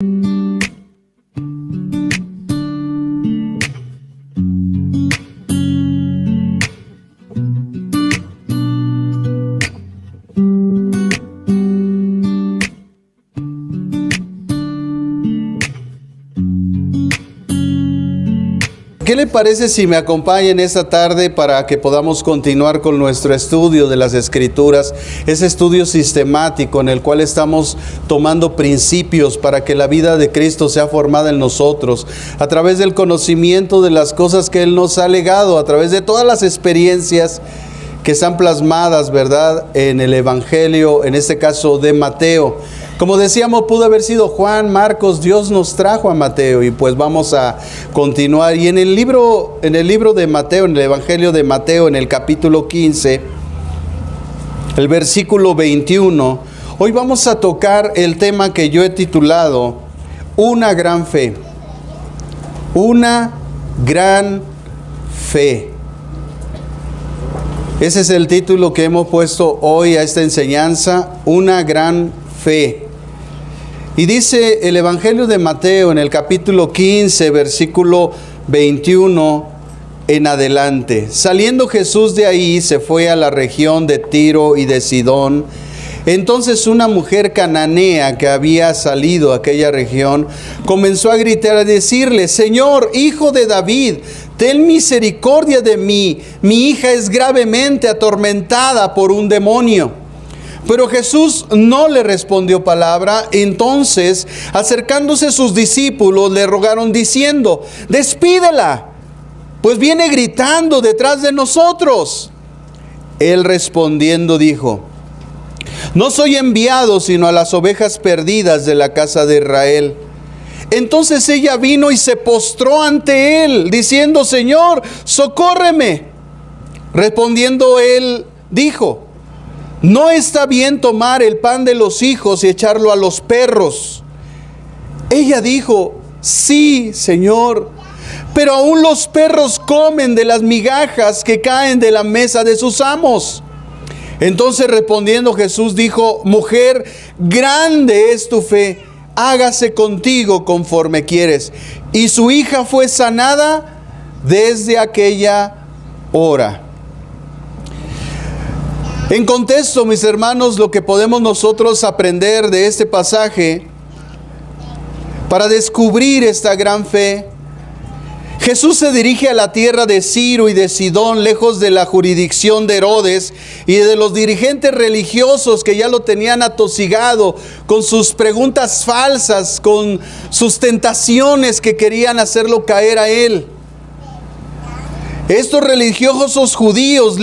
¿Qué le parece si me acompañan esta tarde para que podamos continuar con nuestro estudio de las Escrituras? Ese estudio sistemático en el cual estamos tomando principios para que la vida de Cristo sea formada en nosotros, a través del conocimiento de las cosas que Él nos ha legado, a través de todas las experiencias que están plasmadas, ¿verdad?, en el Evangelio, en este caso de Mateo. Como decíamos, pudo haber sido Juan, Marcos, Dios nos trajo a Mateo y pues vamos a continuar. Y en el libro de Mateo, en el Evangelio de Mateo, en el capítulo 15, el versículo 21, hoy vamos a tocar el tema que yo he titulado Una gran fe. Una gran fe. Ese es el título que hemos puesto hoy a esta enseñanza, Una gran fe. Y dice el Evangelio de Mateo en el capítulo 15, versículo 21 en adelante. Saliendo Jesús de ahí, se fue a la región de Tiro y de Sidón. Entonces una mujer cananea que había salido a aquella región comenzó a gritar, a decirle: Señor, hijo de David, ten misericordia de mí. Mi hija es gravemente atormentada por un demonio. Pero Jesús no le respondió palabra. Entonces, acercándose sus discípulos, le rogaron diciendo: despídela, pues viene gritando detrás de nosotros. Él respondiendo dijo: no soy enviado sino a las ovejas perdidas de la casa de Israel. Entonces ella vino y se postró ante él, diciendo: Señor, socórreme. Respondiendo él, dijo: no está bien tomar el pan de los hijos y echarlo a los perros. Ella dijo: sí, Señor, pero aún los perros comen de las migajas que caen de la mesa de sus amos. Entonces respondiendo Jesús dijo: mujer, grande es tu fe, hágase contigo conforme quieres. Y su hija fue sanada desde aquella hora. En contexto, mis hermanos, lo que podemos nosotros aprender de este pasaje para descubrir esta gran fe: Jesús se dirige a la tierra de Ciro y de Sidón, lejos de la jurisdicción de Herodes y de los dirigentes religiosos que ya lo tenían atosigado con sus preguntas falsas, con sus tentaciones que querían hacerlo caer a él. Estos religiosos judíos,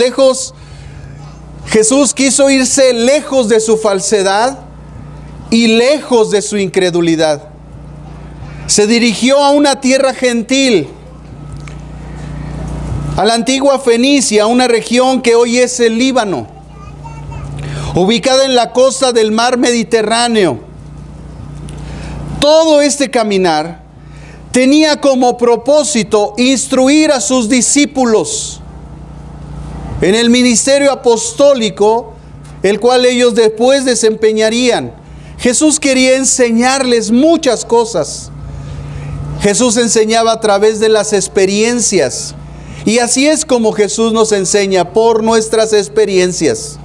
Jesús quiso irse lejos de su falsedad y lejos de su incredulidad. Se dirigió a una tierra gentil, a la antigua Fenicia, una región que hoy es el Líbano, ubicada en la costa del mar Mediterráneo. Todo este caminar tenía como propósito instruir a sus discípulos en el ministerio apostólico, el cual ellos después desempeñarían. Jesús quería enseñarles muchas cosas. Jesús enseñaba a través de las experiencias. Y así es como Jesús nos enseña, por nuestras experiencias.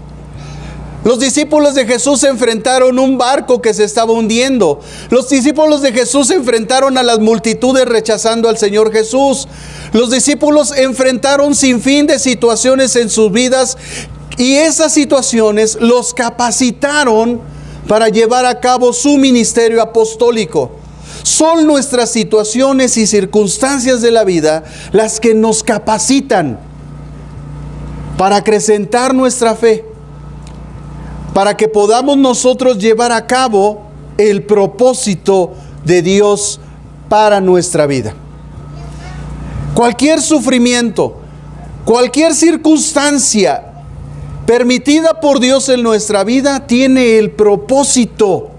Los discípulos de Jesús enfrentaron un barco que se estaba hundiendo. Los discípulos de Jesús enfrentaron a las multitudes rechazando al Señor Jesús. Los discípulos enfrentaron sin fin de situaciones en sus vidas y esas situaciones los capacitaron para llevar a cabo su ministerio apostólico. Son nuestras situaciones y circunstancias de la vida las que nos capacitan para acrecentar nuestra fe, para que podamos nosotros llevar a cabo el propósito de Dios para nuestra vida. Cualquier sufrimiento, cualquier circunstancia permitida por Dios en nuestra vida tiene el propósito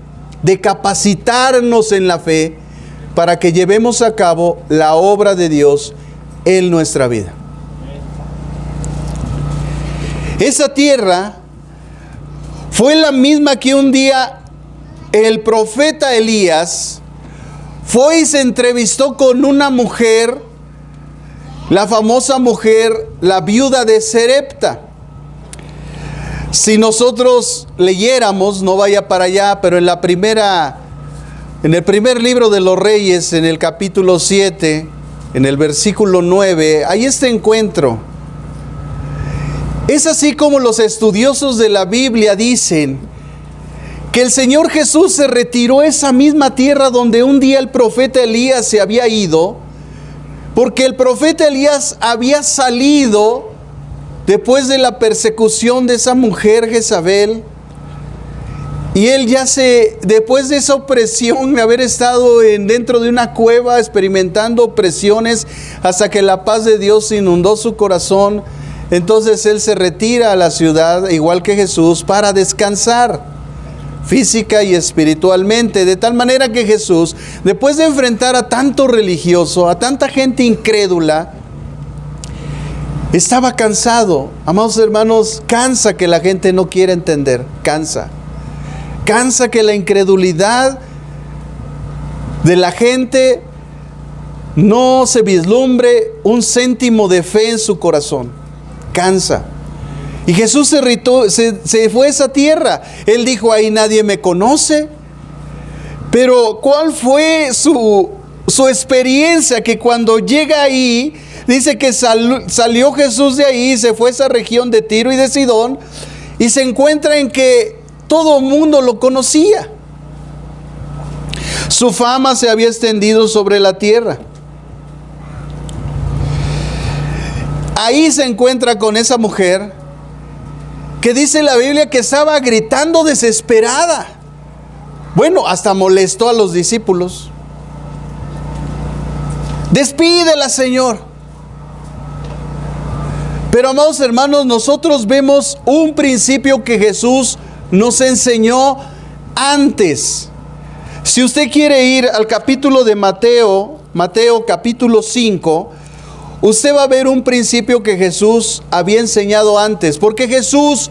de capacitarnos en la fe para que llevemos a cabo la obra de Dios en nuestra vida. Esa tierra fue la misma que un día el profeta Elías fue y se entrevistó con una mujer, la famosa mujer, la viuda de Sarepta. Si nosotros leyéramos, no vaya para allá, pero en el primer libro de los Reyes, en el capítulo 7, en el versículo 9, hay este encuentro. Es así como los estudiosos de la Biblia dicen que el Señor Jesús se retiró a esa misma tierra donde un día el profeta Elías se había ido, porque el profeta Elías había salido después de la persecución de esa mujer Jezabel, y él después de esa opresión, de haber estado dentro de una cueva experimentando opresiones hasta que la paz de Dios inundó su corazón, entonces él se retira a la ciudad, igual que Jesús, para descansar física y espiritualmente, de tal manera que Jesús, después de enfrentar a tanto religioso, a tanta gente incrédula, estaba cansado. Amados hermanos, cansa que la gente no quiera entender, cansa que la incredulidad de la gente no se vislumbre un céntimo de fe en su corazón, cansa. Y Jesús se fue a esa tierra. Él dijo, ahí nadie me conoce. Pero ¿cuál fue su experiencia? Que cuando llega ahí, dice que salió Jesús de ahí, se fue a esa región de Tiro y de Sidón, y se encuentra en que todo el mundo lo conocía. Su fama se había extendido sobre la tierra. Ahí se encuentra con esa mujer que dice la Biblia que estaba gritando desesperada. Bueno, hasta molestó a los discípulos. Despídela, Señor. Pero, amados hermanos, nosotros vemos un principio que Jesús nos enseñó antes. Si usted quiere ir al capítulo de Mateo capítulo 5, usted va a ver un principio que Jesús había enseñado antes, porque Jesús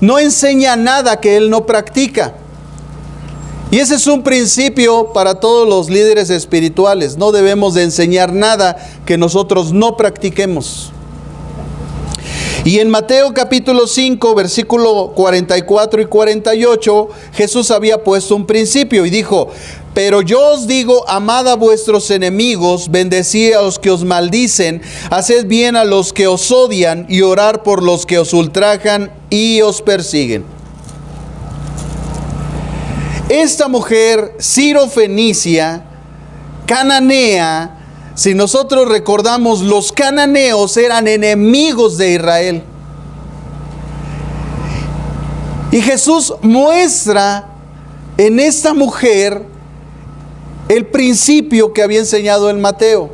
no enseña nada que Él no practica. Y ese es un principio para todos los líderes espirituales. No debemos de enseñar nada que nosotros no practiquemos. Y en Mateo capítulo 5, versículo 44 y 48, Jesús había puesto un principio y dijo: pero yo os digo, amad a vuestros enemigos, bendecid a los que os maldicen, haced bien a los que os odian y orad por los que os ultrajan y os persiguen. Esta mujer sirofenicia, cananea, si nosotros recordamos, los cananeos eran enemigos de Israel. Y Jesús muestra en esta mujer el principio que había enseñado en Mateo: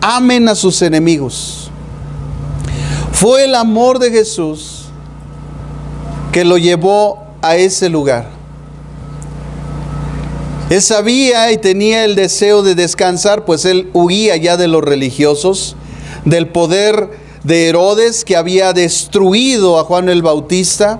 amen a sus enemigos. Fue el amor de Jesús que lo llevó a ese lugar. Él sabía y tenía el deseo de descansar, pues él huía ya de los religiosos, del poder de Herodes que había destruido a Juan el Bautista,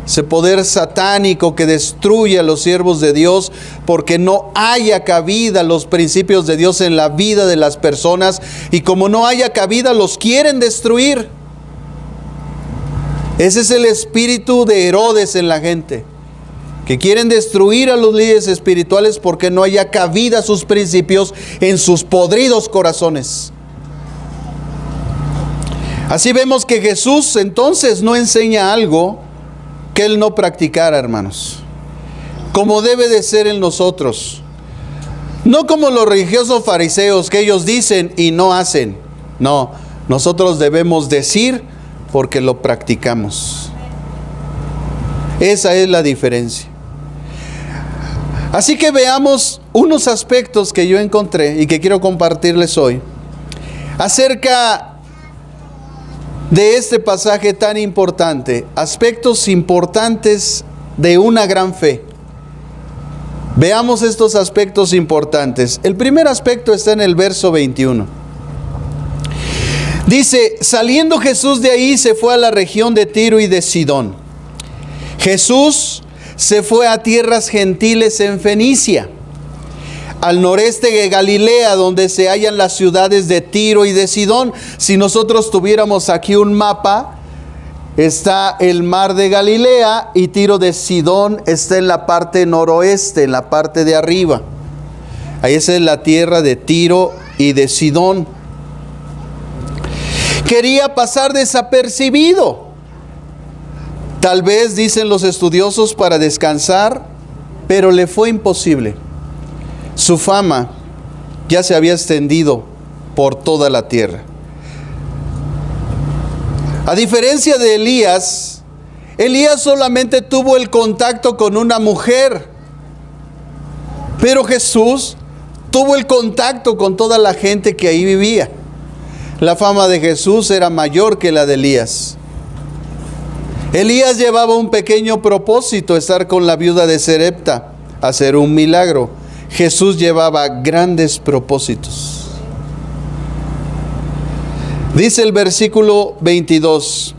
ese poder satánico que destruye a los siervos de Dios porque no haya cabida los principios de Dios en la vida de las personas, y como no haya cabida los quieren destruir. Ese es el espíritu de Herodes en la gente, que quieren destruir a los líderes espirituales porque no haya cabida sus principios en sus podridos corazones. Así vemos que Jesús entonces no enseña algo que Él no practicara, hermanos, como debe de ser en nosotros. No como los religiosos fariseos, que ellos dicen y no hacen. No, nosotros debemos decir porque lo practicamos. Esa es la diferencia. Así que veamos unos aspectos que yo encontré y que quiero compartirles hoy acerca de este pasaje tan importante. Aspectos importantes de una gran fe. Veamos estos aspectos importantes. El primer aspecto está en el verso 21. Dice: saliendo Jesús de ahí, se fue a la región de Tiro y de Sidón. Jesús se fue a tierras gentiles en Fenicia. al noreste de Galilea, donde se hallan las ciudades de Tiro y de Sidón. Si nosotros tuviéramos aquí un mapa, está el mar de Galilea y Tiro de Sidón está en la parte noroeste, en la parte de arriba. Ahí es la tierra de Tiro y de Sidón. Quería pasar desapercibido. Tal vez, dicen los estudiosos, para descansar, pero le fue imposible. Su fama ya se había extendido por toda la tierra. A diferencia de Elías, Elías solamente tuvo el contacto con una mujer, pero Jesús tuvo el contacto con toda la gente que ahí vivía. La fama de Jesús era mayor que la de Elías. Elías llevaba un pequeño propósito, estar con la viuda de Sarepta, hacer un milagro. Jesús llevaba grandes propósitos. Dice el versículo 22.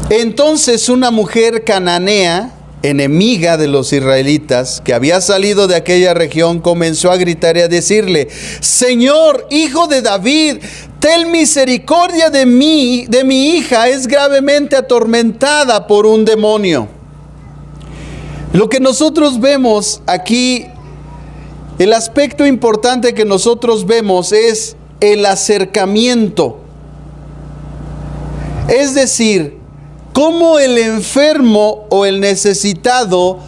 Entonces una mujer cananea, enemiga de los israelitas, que había salido de aquella región, comenzó a gritar y a decirle: Señor, hijo de David, ten misericordia de mí, de mi hija, es gravemente atormentada por un demonio. Lo que nosotros vemos aquí, el aspecto importante que nosotros vemos es el acercamiento. Es decir, cómo el enfermo o el necesitado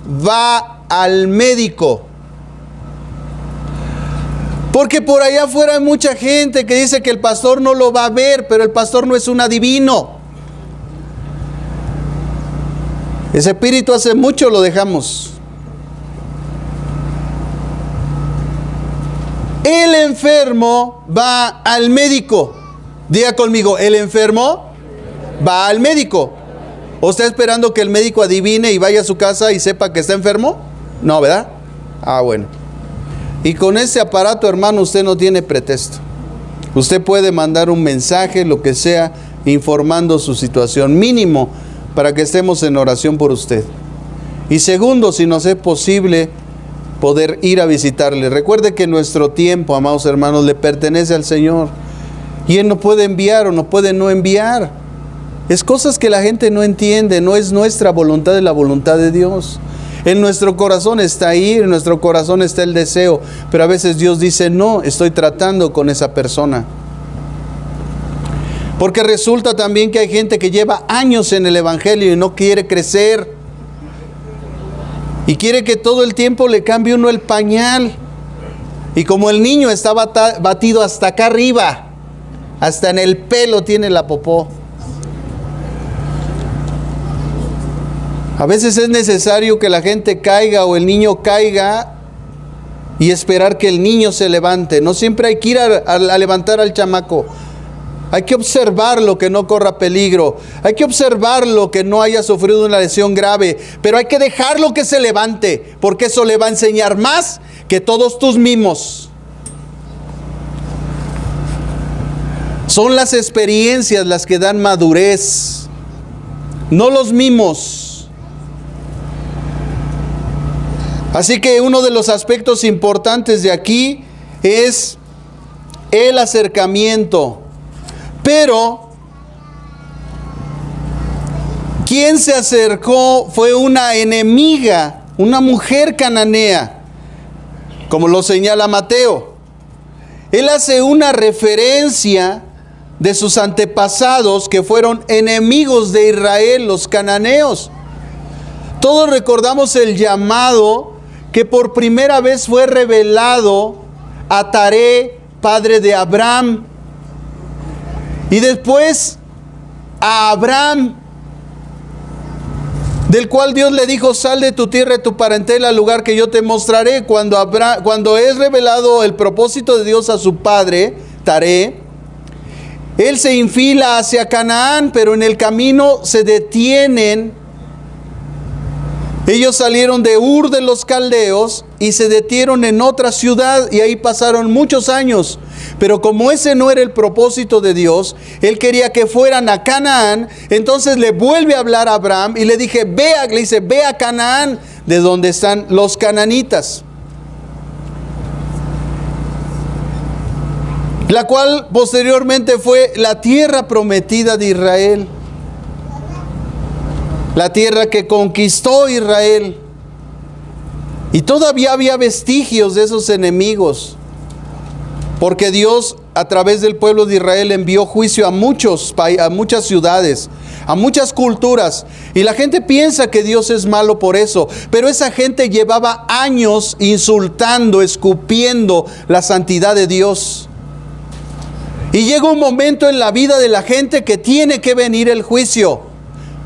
va al médico. Porque por allá afuera hay mucha gente que dice que el pastor no lo va a ver, pero el pastor no es un adivino. Ese espíritu hace mucho lo dejamos. El enfermo va al médico. Diga conmigo, el enfermo va al médico. ¿O está esperando que el médico adivine y vaya a su casa y sepa que está enfermo? No, ¿verdad? Ah, bueno. Y con ese aparato, hermano, usted no tiene pretexto. Usted puede mandar un mensaje, lo que sea, informando su situación, mínimo, para que estemos en oración por usted. Y segundo, si nos es posible, poder ir a visitarle. Recuerde que nuestro tiempo, amados hermanos, le pertenece al Señor. Y Él nos puede enviar o nos puede no enviar. Es cosas que la gente no entiende. No es nuestra voluntad, es la voluntad de Dios. En nuestro corazón está ahí, en nuestro corazón está el deseo. Pero a veces Dios dice: no, estoy tratando con esa persona. Porque resulta también que hay gente que lleva años en el Evangelio y no quiere crecer. Y quiere que todo el tiempo le cambie uno el pañal. Y como el niño está batido hasta acá arriba, hasta en el pelo tiene la popó. A veces es necesario que la gente caiga o el niño caiga y esperar que el niño se levante. No siempre hay que ir a levantar al chamaco. Hay que observarlo, que no corra peligro. Hay que observarlo, que no haya sufrido una lesión grave. Pero hay que dejarlo que se levante, porque eso le va a enseñar más que todos tus mimos. Son las experiencias las que dan madurez, no los mimos. Así que uno de los aspectos importantes de aquí es el acercamiento. Pero quien se acercó fue una enemiga, una mujer cananea, como lo señala Mateo. Él hace una referencia de sus antepasados que fueron enemigos de Israel, los cananeos. Todos recordamos el llamado que por primera vez fue revelado a Taré, padre de Abraham. Y después a Abraham, del cual Dios le dijo: sal de tu tierra y tu parentela al lugar que yo te mostraré. Cuando es revelado el propósito de Dios a su padre, Taré, él se infila hacia Canaán, pero en el camino se detienen. Ellos salieron de Ur de los Caldeos y se detieron en otra ciudad y ahí pasaron muchos años. Pero como ese no era el propósito de Dios, Él quería que fueran a Canaán. Entonces le vuelve a hablar a Abraham y le dice: ve a Canaán, de donde están los cananitas, la cual posteriormente fue la tierra prometida de Israel, la tierra que conquistó Israel. Y todavía había vestigios de esos enemigos, porque Dios a través del pueblo de Israel envió juicio a muchas ciudades, a muchas culturas, y la gente piensa que Dios es malo por eso, pero esa gente llevaba años insultando, escupiendo la santidad de Dios. Y llega un momento en la vida de la gente que tiene que venir el juicio,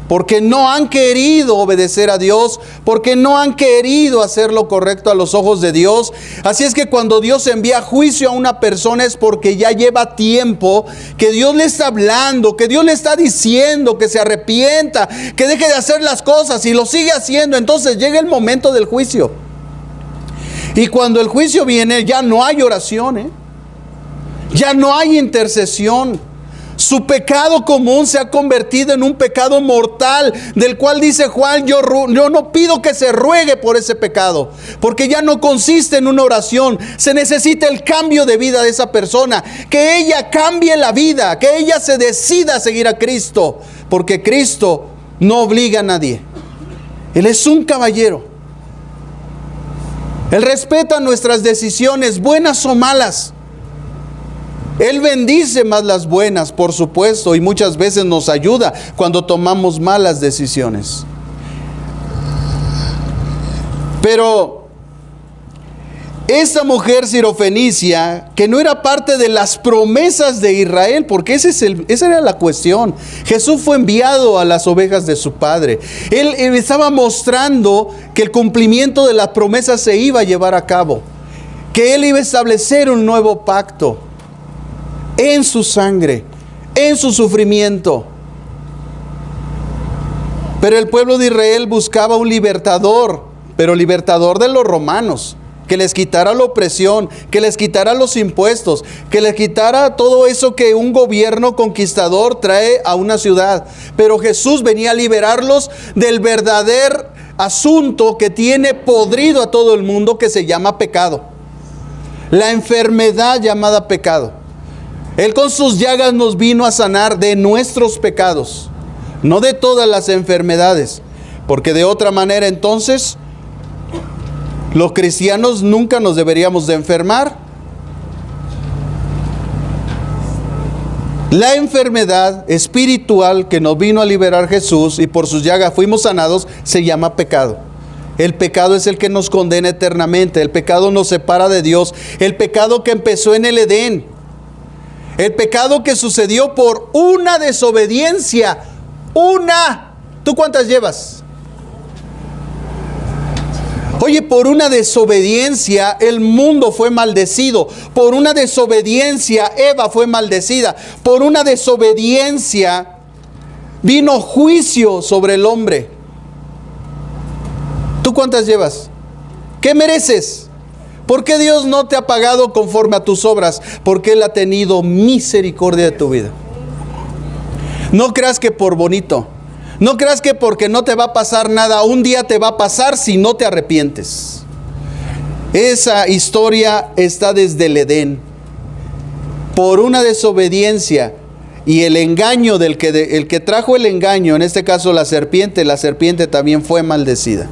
porque no han querido obedecer a Dios, porque no han querido hacer lo correcto a los ojos de Dios. Así es que cuando Dios envía juicio a una persona es porque ya lleva tiempo que Dios le está hablando, que Dios le está diciendo que se arrepienta, que deje de hacer las cosas, y lo sigue haciendo. Entonces llega el momento del juicio. Y cuando el juicio viene, ya no hay oración, ya no hay intercesión. Su pecado común se ha convertido en un pecado mortal, del cual dice Juan, yo no pido que se ruegue por ese pecado, porque ya no consiste en una oración. Se necesita el cambio de vida de esa persona, que ella cambie la vida, que ella se decida a seguir a Cristo, porque Cristo no obliga a nadie. Él es un caballero. Él respeta nuestras decisiones, buenas o malas. Él bendice más las buenas, por supuesto, y muchas veces nos ayuda cuando tomamos malas decisiones. Pero esta mujer sirofenicia, que no era parte de las promesas de Israel, porque esa era la cuestión. Jesús fue enviado a las ovejas de su padre. Él estaba mostrando que el cumplimiento de las promesas se iba a llevar a cabo, que Él iba a establecer un nuevo pacto en su sangre, en su sufrimiento. Pero el pueblo de Israel buscaba un libertador, pero libertador de los romanos, que les quitara la opresión, que les quitara los impuestos, que les quitara todo eso que un gobierno conquistador trae a una ciudad. Pero Jesús venía a liberarlos del verdadero asunto que tiene podrido a todo el mundo, que se llama pecado, la enfermedad llamada pecado. Él con sus llagas nos vino a sanar de nuestros pecados, no de todas las enfermedades, porque de otra manera entonces los cristianos nunca nos deberíamos de enfermar. La enfermedad espiritual que nos vino a liberar Jesús y por sus llagas fuimos sanados se llama pecado. El pecado es el que nos condena eternamente. El pecado nos separa de Dios. El pecado que empezó en el Edén. El pecado que sucedió por una desobediencia. ¿Tú cuántas llevas? Oye, por una desobediencia el mundo fue maldecido. Por una desobediencia Eva fue maldecida. Por una desobediencia vino juicio sobre el hombre. ¿Tú cuántas llevas? ¿Qué mereces? ¿Por qué Dios no te ha pagado conforme a tus obras? Porque Él ha tenido misericordia de tu vida. No creas que por bonito. No creas que porque no te va a pasar nada, un día te va a pasar si no te arrepientes. Esa historia está desde el Edén. Por una desobediencia y el engaño el que trajo el engaño, en este caso la serpiente también fue maldecida.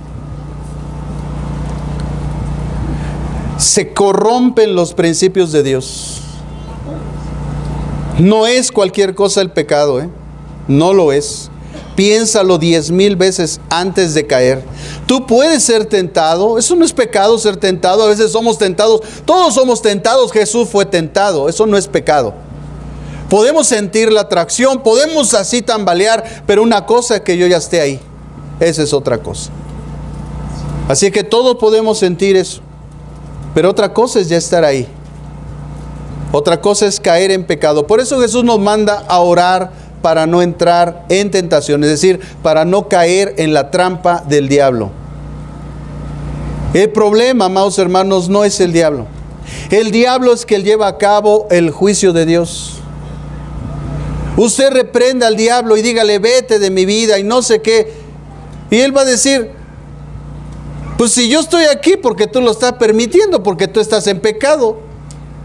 Se corrompen los principios de Dios. No es cualquier cosa el pecado, no lo es. Piénsalo 10,000 veces antes de caer. Tú puedes ser tentado. Eso no es pecado ser tentado. A veces somos tentados. Todos somos tentados. Jesús fue tentado. Eso no es pecado. Podemos sentir la atracción. Podemos así tambalear. Pero una cosa es que yo ya esté ahí. Esa es otra cosa. Así que todos podemos sentir eso. Pero otra cosa es ya estar ahí. Otra cosa es caer en pecado. Por eso Jesús nos manda a orar para no entrar en tentación, es decir, para no caer en la trampa del diablo. El problema, amados hermanos, no es el diablo. El diablo es que él lleva a cabo el juicio de Dios. Usted reprenda al diablo y dígale, vete de mi vida y no sé qué. Y él va a decir, Pues si yo estoy aquí porque tú lo estás permitiendo, porque tú estás en pecado.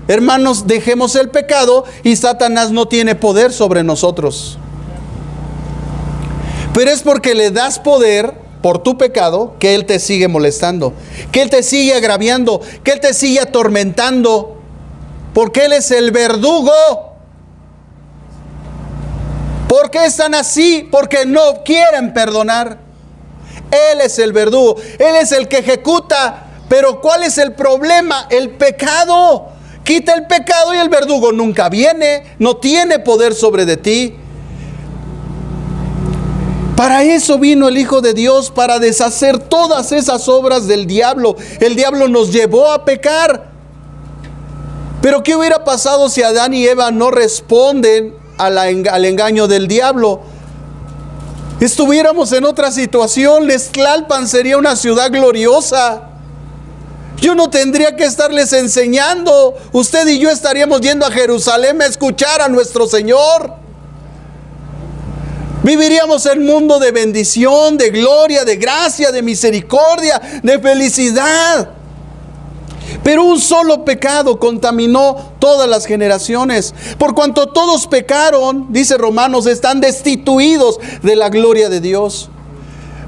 Hermanos, dejemos el pecado y Satanás no tiene poder sobre nosotros. Pero es porque le das poder por tu pecado que Él te sigue molestando, que Él te sigue agraviando, que Él te sigue atormentando, porque Él es el verdugo. ¿Por qué están así? Porque no quieren perdonar. Él es el verdugo, Él es el que ejecuta. Pero ¿cuál es el problema? El pecado. Quita el pecado y el verdugo nunca viene, no tiene poder sobre de ti. Para eso vino el Hijo de Dios, para deshacer todas esas obras del diablo. El diablo nos llevó a pecar. Pero ¿qué hubiera pasado si Adán y Eva no responden al engaño del diablo? Estuviéramos en otra situación. Tlalpan sería una ciudad gloriosa. Yo no tendría que estarles enseñando. Usted y yo estaríamos yendo a Jerusalén a escuchar a nuestro Señor. Viviríamos en un mundo de bendición, de gloria, de gracia, de misericordia, de felicidad. Pero un solo pecado contaminó todas las generaciones. Por cuanto todos pecaron, dice Romanos, están destituidos de la gloria de Dios.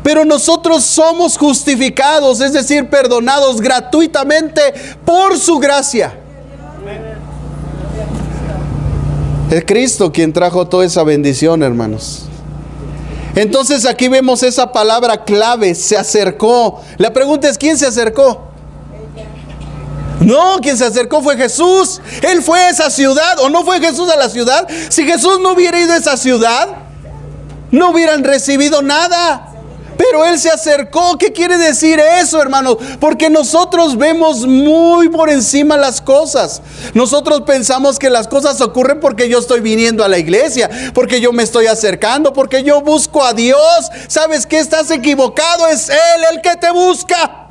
Pero nosotros somos justificados, es decir, perdonados gratuitamente por su gracia. Es Cristo quien trajo toda esa bendición, hermanos. Entonces aquí vemos esa palabra clave, se acercó. La pregunta es, ¿quién se acercó? No, quien se acercó fue Jesús. Él fue a esa ciudad, ¿o no fue Jesús a la ciudad? Si Jesús no hubiera ido a esa ciudad, no hubieran recibido nada. Pero Él se acercó. ¿Qué quiere decir eso, hermanos? Porque nosotros vemos muy por encima las cosas. Nosotros pensamos que las cosas ocurren porque yo estoy viniendo a la iglesia, porque yo me estoy acercando, porque yo busco a Dios. ¿Sabes qué? Estás equivocado. Es Él el que te busca.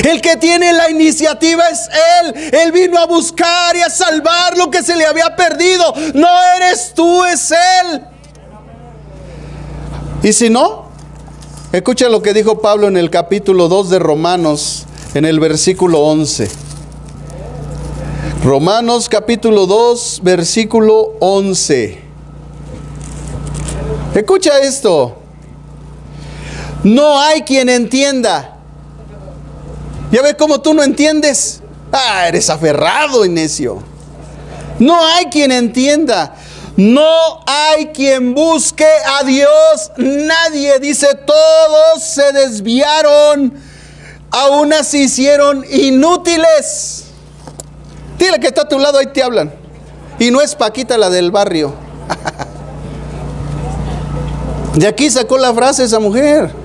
El que tiene la iniciativa es Él. Él vino a buscar y a salvar lo que se le había perdido. No eres tú, es Él. Y si no, escucha lo que dijo Pablo en el capítulo 2 de Romanos, en el versículo 11. Romanos capítulo 2, versículo 11. Escucha esto. No hay quien entienda. ¿Ya ves cómo tú no entiendes? Ah, eres aferrado y necio. No hay quien entienda. No hay quien busque a Dios. Nadie, dice, todos se desviaron. Aún así hicieron inútiles. Dile que está a tu lado, ahí te hablan. Y no es Paquita la del barrio. De aquí sacó la frase esa mujer.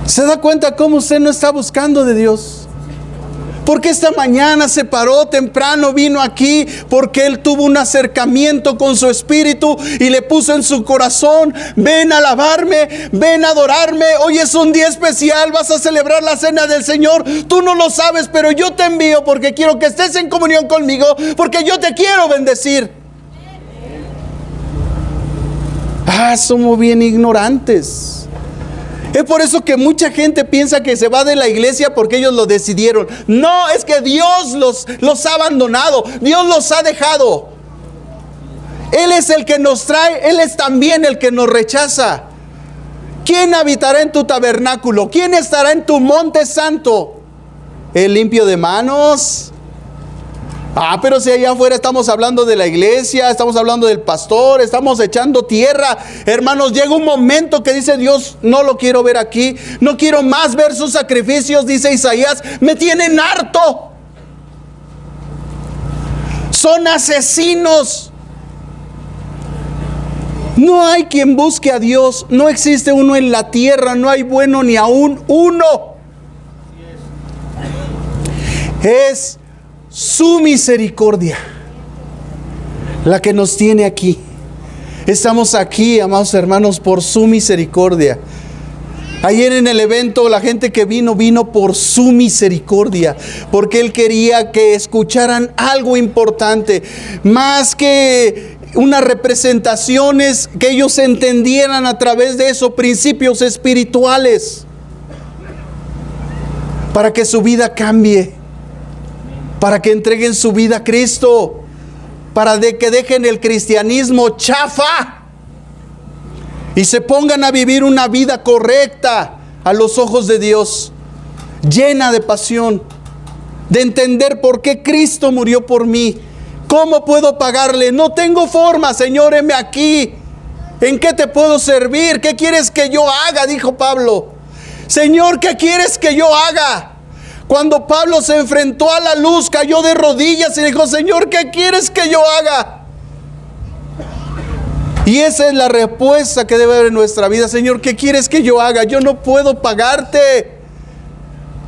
¿Se da cuenta cómo usted no está buscando de Dios? Porque esta mañana se paró temprano, vino aquí, porque Él tuvo un acercamiento con su espíritu y le puso en su corazón: ven a alabarme, ven a adorarme. Hoy es un día especial, vas a celebrar la cena del Señor. Tú no lo sabes, pero yo te envío porque quiero que estés en comunión conmigo, porque yo te quiero bendecir. Somos bien ignorantes. Es por eso que mucha gente piensa que se va de la iglesia porque ellos lo decidieron. No, es que Dios los ha abandonado. Dios los ha dejado. Él es el que nos trae. Él es también el que nos rechaza. ¿Quién habitará en tu tabernáculo? ¿Quién estará en tu monte santo? ¿El limpio de manos? Pero si allá afuera estamos hablando de la iglesia, estamos hablando del pastor, estamos echando tierra. Hermanos, llega un momento que dice Dios: no lo quiero ver aquí, no quiero más ver sus sacrificios, dice Isaías, me tienen harto. Son asesinos. No hay quien busque a Dios, no existe uno en la tierra, no hay bueno ni aún uno. Es su misericordia la que nos tiene aquí. Estamos aquí, amados hermanos, por su misericordia. Ayer en el evento, la gente que vino por su misericordia, porque Él quería que escucharan algo importante, más que unas representaciones que ellos entendieran a través de esos principios espirituales, para que su vida cambie, para que entreguen su vida a Cristo, para que dejen el cristianismo chafa y se pongan a vivir una vida correcta a los ojos de Dios, llena de pasión, de entender por qué Cristo murió por mí. ¿Cómo puedo pagarle? No tengo forma, Señor, heme aquí. ¿En qué te puedo servir? ¿Qué quieres que yo haga?, dijo Pablo. Señor, ¿qué quieres que yo haga? Cuando Pablo se enfrentó a la luz, cayó de rodillas y dijo: Señor, ¿qué quieres que yo haga? Y esa es la respuesta que debe haber en nuestra vida. Señor, ¿qué quieres que yo haga? Yo no puedo pagarte.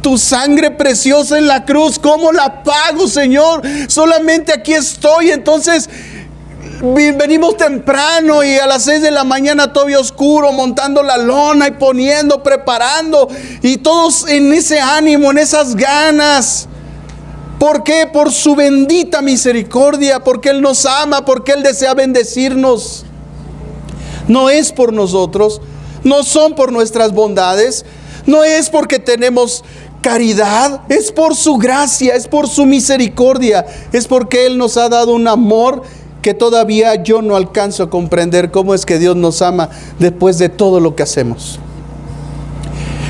Tu sangre preciosa en la cruz, ¿cómo la pago, Señor? Solamente aquí estoy. Entonces venimos temprano y a las 6 de la mañana todavía oscuro, montando la lona y poniendo, preparando, y todos en ese ánimo, en esas ganas. ¿Por qué? Por su bendita misericordia, porque Él nos ama, porque Él desea bendecirnos. No es por nosotros, no son por nuestras bondades, no es porque tenemos caridad, es por su gracia, es por su misericordia, es porque Él nos ha dado un amor que todavía yo no alcanzo a comprender. Cómo es que Dios nos ama después de todo lo que hacemos.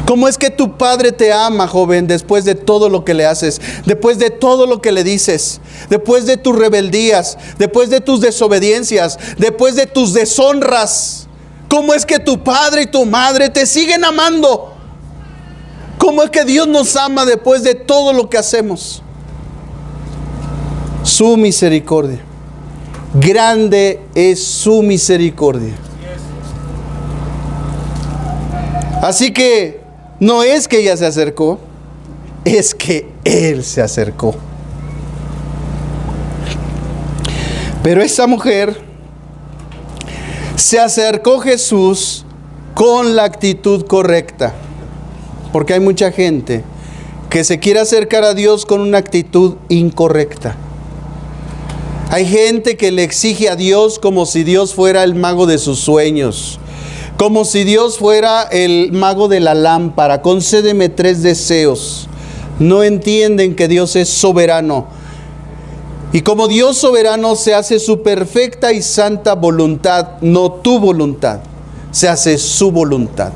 ¿Cómo es que tu Padre te ama, joven, después de todo lo que le haces, después de todo lo que le dices, después de tus rebeldías, después de tus desobediencias, después de tus deshonras? ¿Cómo es que tu padre y tu madre te siguen amando? ¿Cómo es que Dios nos ama después de todo lo que hacemos? Su misericordia. Grande es su misericordia. Así que no es que ella se acercó, es que Él se acercó. Pero esa mujer se acercó a Jesús con la actitud correcta. Porque hay mucha gente que se quiere acercar a Dios con una actitud incorrecta. Hay gente que le exige a Dios como si Dios fuera el mago de sus sueños, como si Dios fuera el mago de la lámpara. Concédeme 3 deseos. No entienden que Dios es soberano. Y como Dios soberano se hace su perfecta y santa voluntad, no tu voluntad, se hace su voluntad.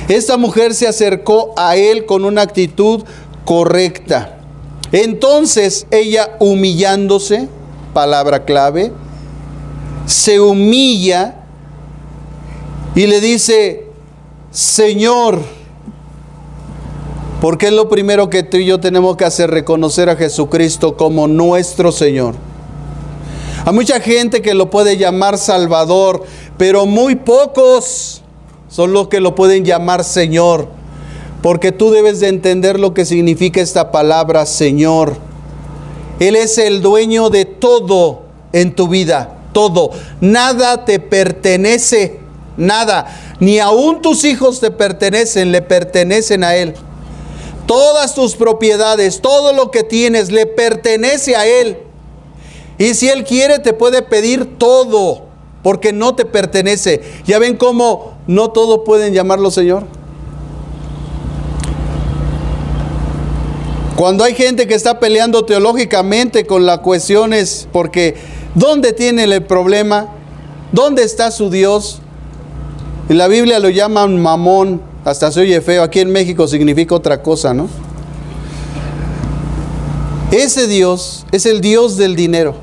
Esta mujer se acercó a Él con una actitud correcta. Entonces ella, humillándose, palabra clave, se humilla y le dice: Señor, porque es lo primero que tú y yo tenemos que hacer, reconocer a Jesucristo como nuestro Señor. Hay mucha gente que lo puede llamar Salvador, pero muy pocos son los que lo pueden llamar Señor, porque tú debes de entender lo que significa esta palabra Señor. Él es el dueño de todo en tu vida, todo. Nada te pertenece, nada. Ni aún tus hijos te pertenecen, le pertenecen a Él. Todas tus propiedades, todo lo que tienes, le pertenece a Él. Y si Él quiere, te puede pedir todo, porque no te pertenece. ¿Ya ven cómo no todos pueden llamarlo Señor? Cuando hay gente que está peleando teológicamente con las cuestiones, porque ¿dónde tiene el problema? ¿Dónde está su Dios? En la Biblia lo llaman mamón, hasta se oye feo. Aquí en México significa otra cosa, ¿no? Ese Dios es el Dios del dinero.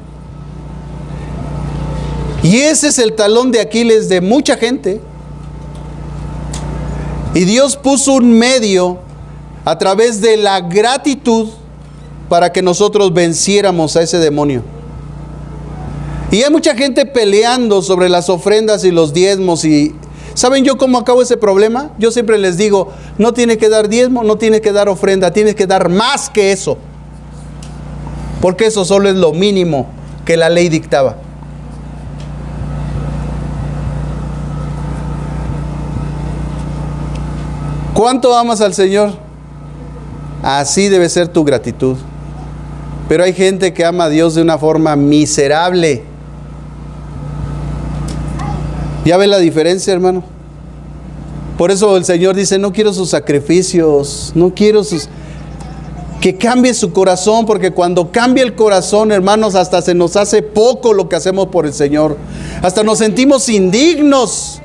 Y ese es el talón de Aquiles de mucha gente. Y Dios puso un medio a través de la gratitud para que nosotros venciéramos a ese demonio. Y hay mucha gente peleando sobre las ofrendas y los diezmos. Y ¿saben yo cómo acabo ese problema? Yo siempre les digo: no tiene que dar diezmo, no tiene que dar ofrenda, tienes que dar más que eso, porque eso solo es lo mínimo que la ley dictaba. ¿Cuánto amas al Señor? Así debe ser tu gratitud. Pero hay gente que ama a Dios de una forma miserable. ¿Ya ve la diferencia, hermano? Por eso el Señor dice, no quiero sus sacrificios, no quiero sus... Que cambie su corazón, porque cuando cambia el corazón, hermanos, hasta se nos hace poco lo que hacemos por el Señor. Hasta nos sentimos indignos.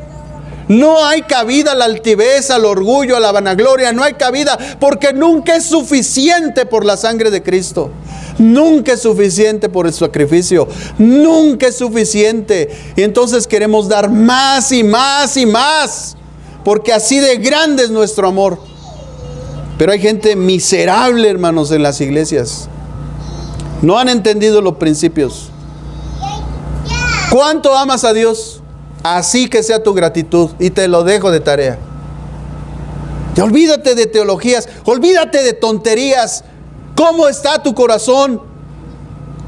No hay cabida a la altivez, al orgullo, a la vanagloria. No hay cabida, porque nunca es suficiente por la sangre de Cristo. Nunca es suficiente por el sacrificio. Nunca es suficiente. Y entonces queremos dar más y más y más, porque así de grande es nuestro amor. Pero hay gente miserable, hermanos, en las iglesias. No han entendido los principios. ¿Cuánto amas a Dios? Así que sea tu gratitud. Y te lo dejo de tarea. Y olvídate de teologías. Olvídate de tonterías. ¿Cómo está tu corazón?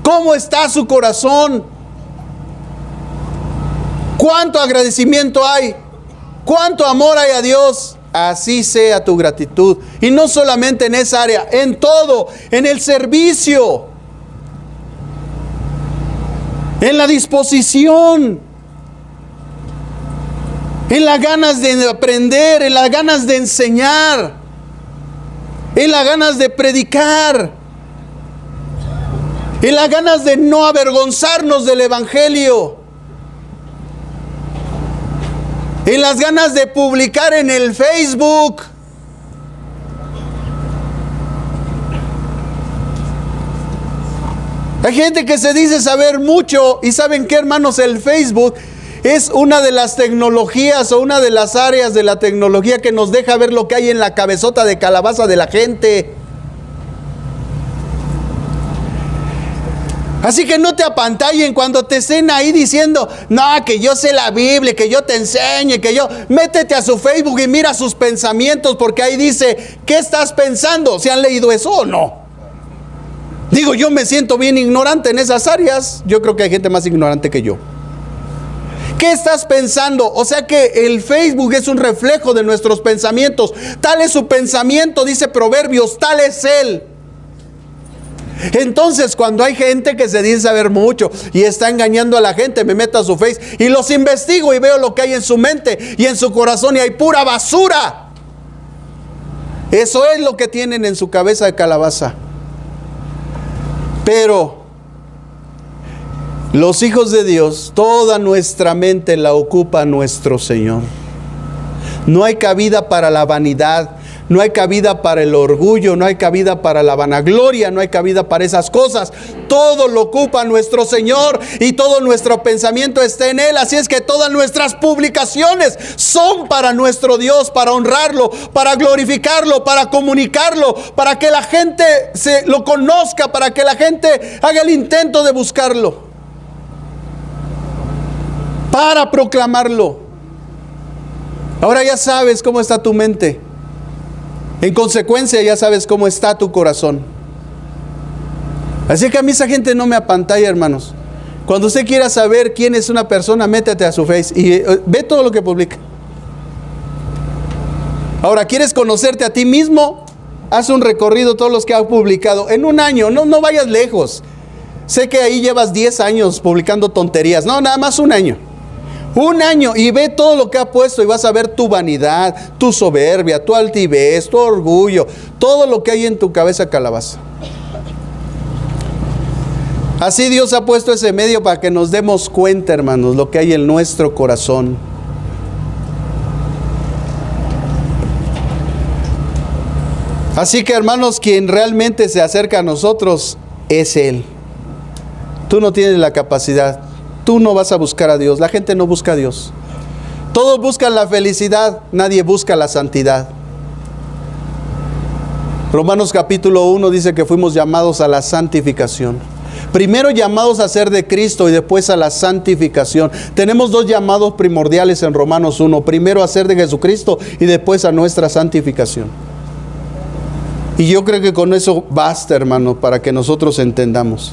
¿Cómo está su corazón? ¿Cuánto agradecimiento hay? ¿Cuánto amor hay a Dios? Así sea tu gratitud. Y no solamente en esa área, en todo, en el servicio, en la disposición, en las ganas de aprender, en las ganas de enseñar, en las ganas de predicar, en las ganas de no avergonzarnos del Evangelio, en las ganas de publicar en el Facebook. Hay gente que se dice saber mucho, y ¿saben qué, hermanos? El Facebook es una de las tecnologías o una de las áreas de la tecnología que nos deja ver lo que hay en la cabezota de calabaza de la gente. Así que no te apantallen cuando te estén ahí diciendo, no, que yo sé la Biblia, que yo te enseñe, que yo... Métete a su Facebook y mira sus pensamientos, porque ahí dice, ¿qué estás pensando? ¿Se han leído eso o no? Digo, yo me siento bien ignorante en esas áreas. Yo creo que hay gente más ignorante que yo. ¿Qué estás pensando? O sea que el Facebook es un reflejo de nuestros pensamientos. Tal es su pensamiento, dice Proverbios, tal es él. Entonces, cuando hay gente que se dice saber mucho y está engañando a la gente, me meto a su Face y los investigo y veo lo que hay en su mente y en su corazón, y hay pura basura. Eso es lo que tienen en su cabeza de calabaza. Pero los hijos de Dios, toda nuestra mente la ocupa nuestro Señor. No hay cabida para la vanidad. No hay cabida para el orgullo, no hay cabida para la vanagloria, no hay cabida para esas cosas. Todo lo ocupa nuestro Señor y todo nuestro pensamiento está en Él. Así es que todas nuestras publicaciones son para nuestro Dios, para honrarlo, para glorificarlo, para comunicarlo, para que la gente lo conozca, para que la gente haga el intento de buscarlo, para proclamarlo. Ahora ya sabes cómo está tu mente. En consecuencia, ya sabes cómo está tu corazón. Así que a mí esa gente no me apantalla, hermanos. Cuando usted quiera saber quién es una persona, métete a su Face y ve todo lo que publica. Ahora, ¿quieres conocerte a ti mismo? Haz un recorrido, todos los que ha publicado. En un año, no vayas lejos. Sé que ahí llevas 10 años publicando tonterías. No, nada más un año. Un año, y ve todo lo que ha puesto y vas a ver tu vanidad, tu soberbia, tu altivez, tu orgullo, todo lo que hay en tu cabeza calabaza. Así Dios ha puesto ese medio para que nos demos cuenta, hermanos, lo que hay en nuestro corazón. Así que, hermanos, quien realmente se acerca a nosotros es Él. Tú no tienes la capacidad. Tú no vas a buscar a Dios. La gente no busca a Dios. Todos buscan la felicidad. Nadie busca la santidad. Romanos capítulo 1 dice que fuimos llamados a la santificación. Primero llamados a ser de Cristo y después a la santificación. Tenemos dos llamados primordiales en Romanos 1. Primero a ser de Jesucristo y después a nuestra santificación. Y yo creo que con eso basta, hermano, para que nosotros entendamos.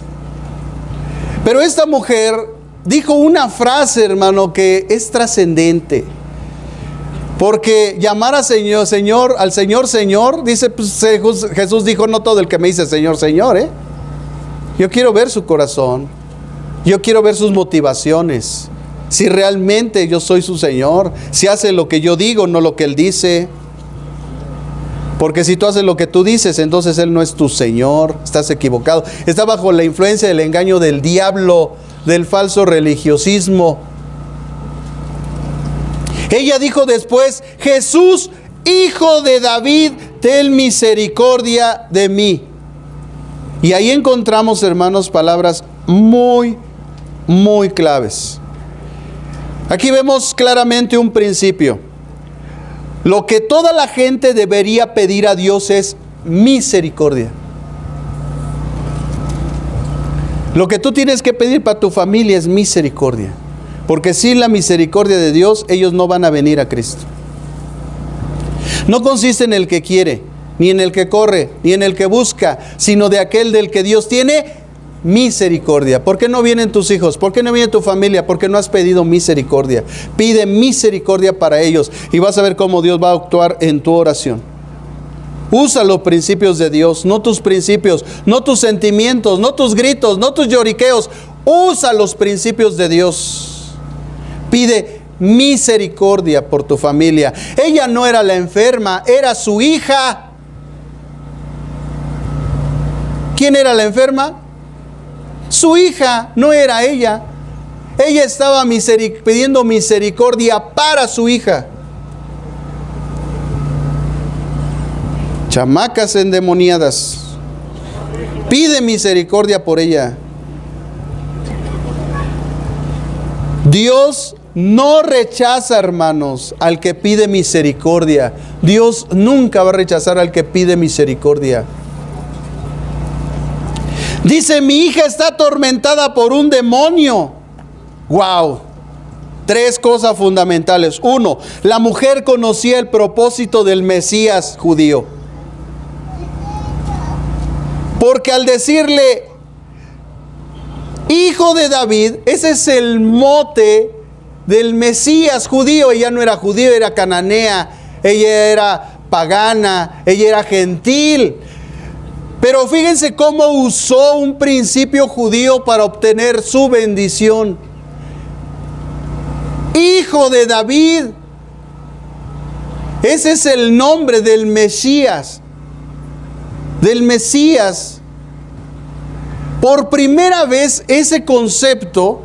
Pero esta mujer dijo una frase, hermano, que es trascendente. Porque llamar a al Señor, Señor, dice, pues, Jesús dijo, no todo el que me dice Señor, Señor, Yo quiero ver su corazón. Yo quiero ver sus motivaciones. si realmente yo soy su Señor, si hace lo que yo digo, no lo que Él dice. Porque si tú haces lo que tú dices, entonces Él no es tu Señor, estás equivocado. Está bajo la influencia del engaño del diablo, del falso religiosismo. Ella dijo después: Jesús, Hijo de David, ten misericordia de mí. Y ahí encontramos, hermanos, palabras muy claves. Aquí vemos claramente un principio. Lo que toda la gente debería pedir a Dios es misericordia. Lo que tú tienes que pedir para tu familia es misericordia. Porque sin la misericordia de Dios, ellos no van a venir a Cristo. No consiste en el que quiere, ni en el que corre, ni en el que busca, sino de aquel del que Dios tiene misericordia. ¿Por qué no vienen tus hijos? ¿Por qué no viene tu familia? Porque no has pedido misericordia. Pide misericordia para ellos y vas a ver cómo Dios va a actuar en tu oración. Usa los principios de Dios, no tus principios, no tus sentimientos, no tus gritos, no tus lloriqueos. Usa los principios de Dios. Pide misericordia por tu familia. Ella no era la enferma, era su hija. ¿Quién era la enferma? Su hija, no era ella. Ella estaba pidiendo misericordia para su hija. Chamacas endemoniadas, pide misericordia por ella. Dios no rechaza, hermanos, al que pide misericordia. Dios nunca va a rechazar al que pide misericordia. Dice: mi hija está atormentada por un demonio. ¡Wow! 3 cosas fundamentales. 1, la mujer conocía el propósito del Mesías judío. Porque al decirle Hijo de David, ese es el mote del Mesías judío. Ella no era judío, era cananea, ella era pagana, ella era gentil. Pero fíjense cómo usó un principio judío para obtener su bendición. Hijo de David. Ese es el nombre del Mesías. Del Mesías. Por primera vez ese concepto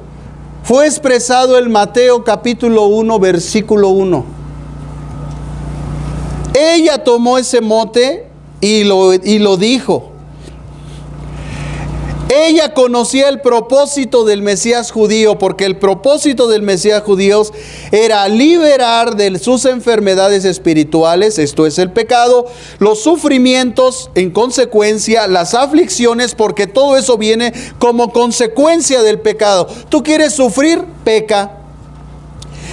fue expresado en Mateo capítulo 1, versículo 1. Ella tomó ese mote y lo dijo. Ella conocía el propósito del Mesías judío, porque el propósito del Mesías judío era liberar de sus enfermedades espirituales, esto es el pecado, los sufrimientos en consecuencia, las aflicciones, porque todo eso viene como consecuencia del pecado. ¿Tú quieres sufrir? Peca.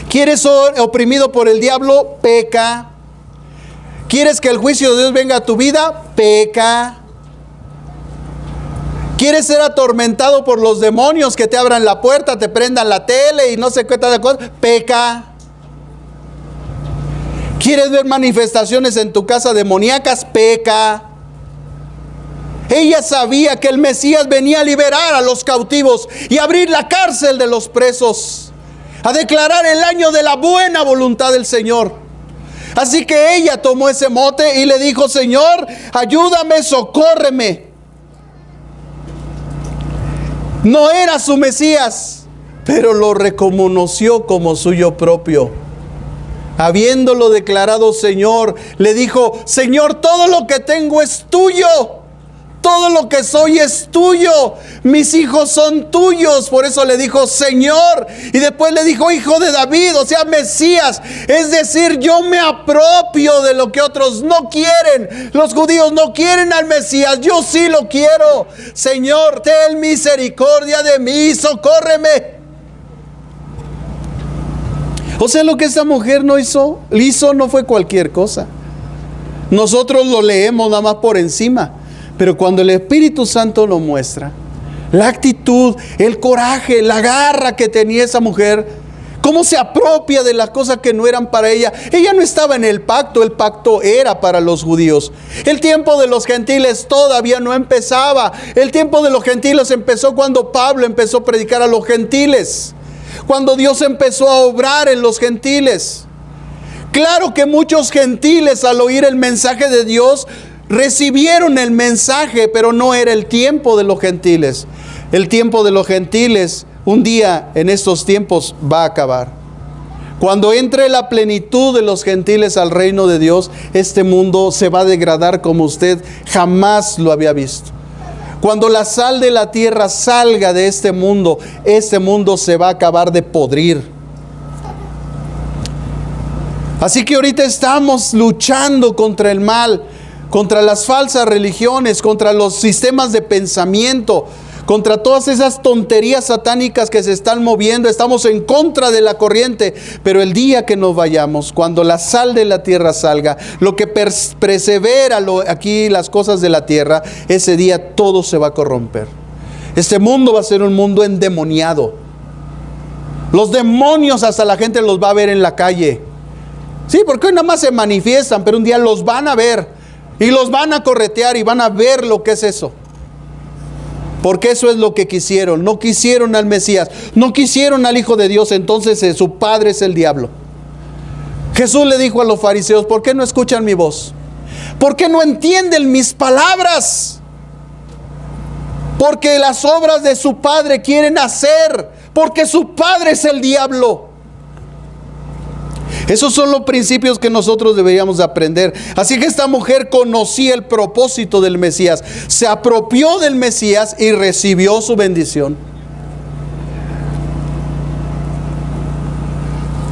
¿Quieres ser oprimido por el diablo? Peca. ¿Quieres que el juicio de Dios venga a tu vida? Peca. ¿Quieres ser atormentado por los demonios que te abran la puerta, te prendan la tele y no sé qué tal cosa? Peca. ¿Quieres ver manifestaciones en tu casa demoníacas? Peca. Ella sabía que el Mesías venía a liberar a los cautivos y abrir la cárcel de los presos, a declarar el año de la buena voluntad del Señor. Así que ella tomó ese mote y le dijo: Señor, ayúdame, socórreme. No era su Mesías, pero lo reconoció como suyo propio. Habiéndolo declarado Señor, le dijo: Señor, todo lo que tengo es tuyo. Todo lo que soy es tuyo. Mis hijos son tuyos. Por eso le dijo Señor. Y después le dijo Hijo de David, o sea, Mesías. Es decir, yo me apropio de lo que otros no quieren. Los judíos no quieren al Mesías. Yo sí lo quiero. Señor, ten misericordia de mí. Socórreme. O sea, lo que esta mujer no hizo no fue cualquier cosa. Nosotros lo leemos nada más por encima. Pero cuando el Espíritu Santo lo muestra, la actitud, el coraje, la garra que tenía esa mujer, cómo se apropia de las cosas que no eran para ella. Ella no estaba en el pacto era para los judíos. El tiempo de los gentiles todavía no empezaba. El tiempo de los gentiles empezó cuando Pablo empezó a predicar a los gentiles. cuando Dios empezó a obrar en los gentiles. Claro que muchos gentiles al oír el mensaje de Dios recibieron el mensaje, pero no era el tiempo de los gentiles. El tiempo de los gentiles, un día en estos tiempos va a acabar. Cuando entre la plenitud de los gentiles al reino de Dios, este mundo se va a degradar como usted jamás lo había visto. Cuando la sal de la tierra salga de este mundo se va a acabar de podrir. Así que ahorita estamos luchando contra el mal, contra las falsas religiones, contra los sistemas de pensamiento, contra todas esas tonterías satánicas que se están moviendo. Estamos en contra de la corriente, pero el día que nos vayamos, cuando la sal de la tierra salga, lo que persevera aquí las cosas de la tierra, ese día todo se va a corromper. Este mundo va a ser un mundo endemoniado. Los demonios hasta la gente los va a ver en la calle. Sí, porque hoy nada más se manifiestan, pero un día los van a ver y los van a corretear y van a ver lo que es eso. Porque eso es lo que quisieron. No quisieron al Mesías, no quisieron al Hijo de Dios. Entonces su padre es el diablo. Jesús le dijo a los fariseos: ¿por qué no escuchan mi voz? ¿Por qué no entienden mis palabras? Porque las obras de su padre quieren hacer, porque su padre es el diablo. Esos son los principios que nosotros deberíamos de aprender. Así que esta mujer conocía el propósito del Mesías, se apropió del Mesías y recibió su bendición.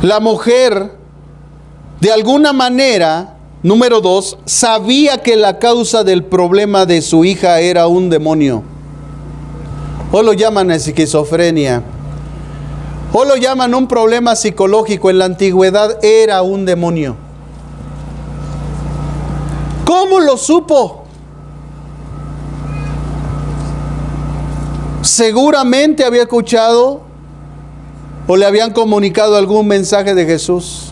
La mujer, de alguna manera, número 2, sabía que la causa del problema de su hija era un demonio. Hoy lo llaman esquizofrenia. Hoy lo llaman un problema psicológico. En la antigüedad era un demonio. ¿Cómo lo supo? Seguramente había escuchado o le habían comunicado algún mensaje de Jesús,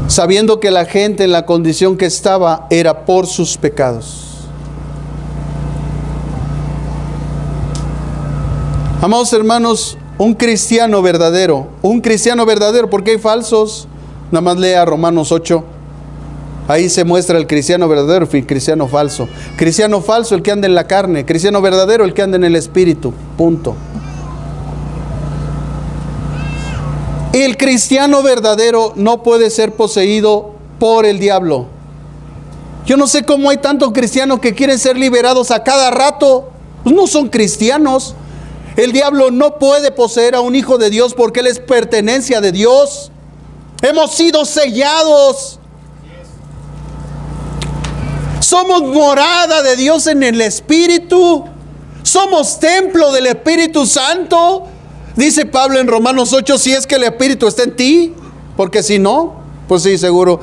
sabiendo que la gente en la condición que estaba era por sus pecados. Amados hermanos, un cristiano verdadero, porque hay falsos. Nada más lea Romanos 8. Ahí se muestra el cristiano verdadero y el cristiano falso. Cristiano falso, el que anda en la carne. Cristiano verdadero, el que anda en el espíritu. Punto. El cristiano verdadero no puede ser poseído por el diablo. Yo no sé cómo hay tantos cristianos que quieren ser liberados a cada rato. Pues no son cristianos. El diablo no puede poseer a un hijo de Dios porque él es pertenencia de Dios. Hemos sido sellados. Somos morada de Dios en el Espíritu. Somos templo del Espíritu Santo. Dice Pablo en Romanos 8, si es que el Espíritu está en ti. Porque si no, pues sí, seguro.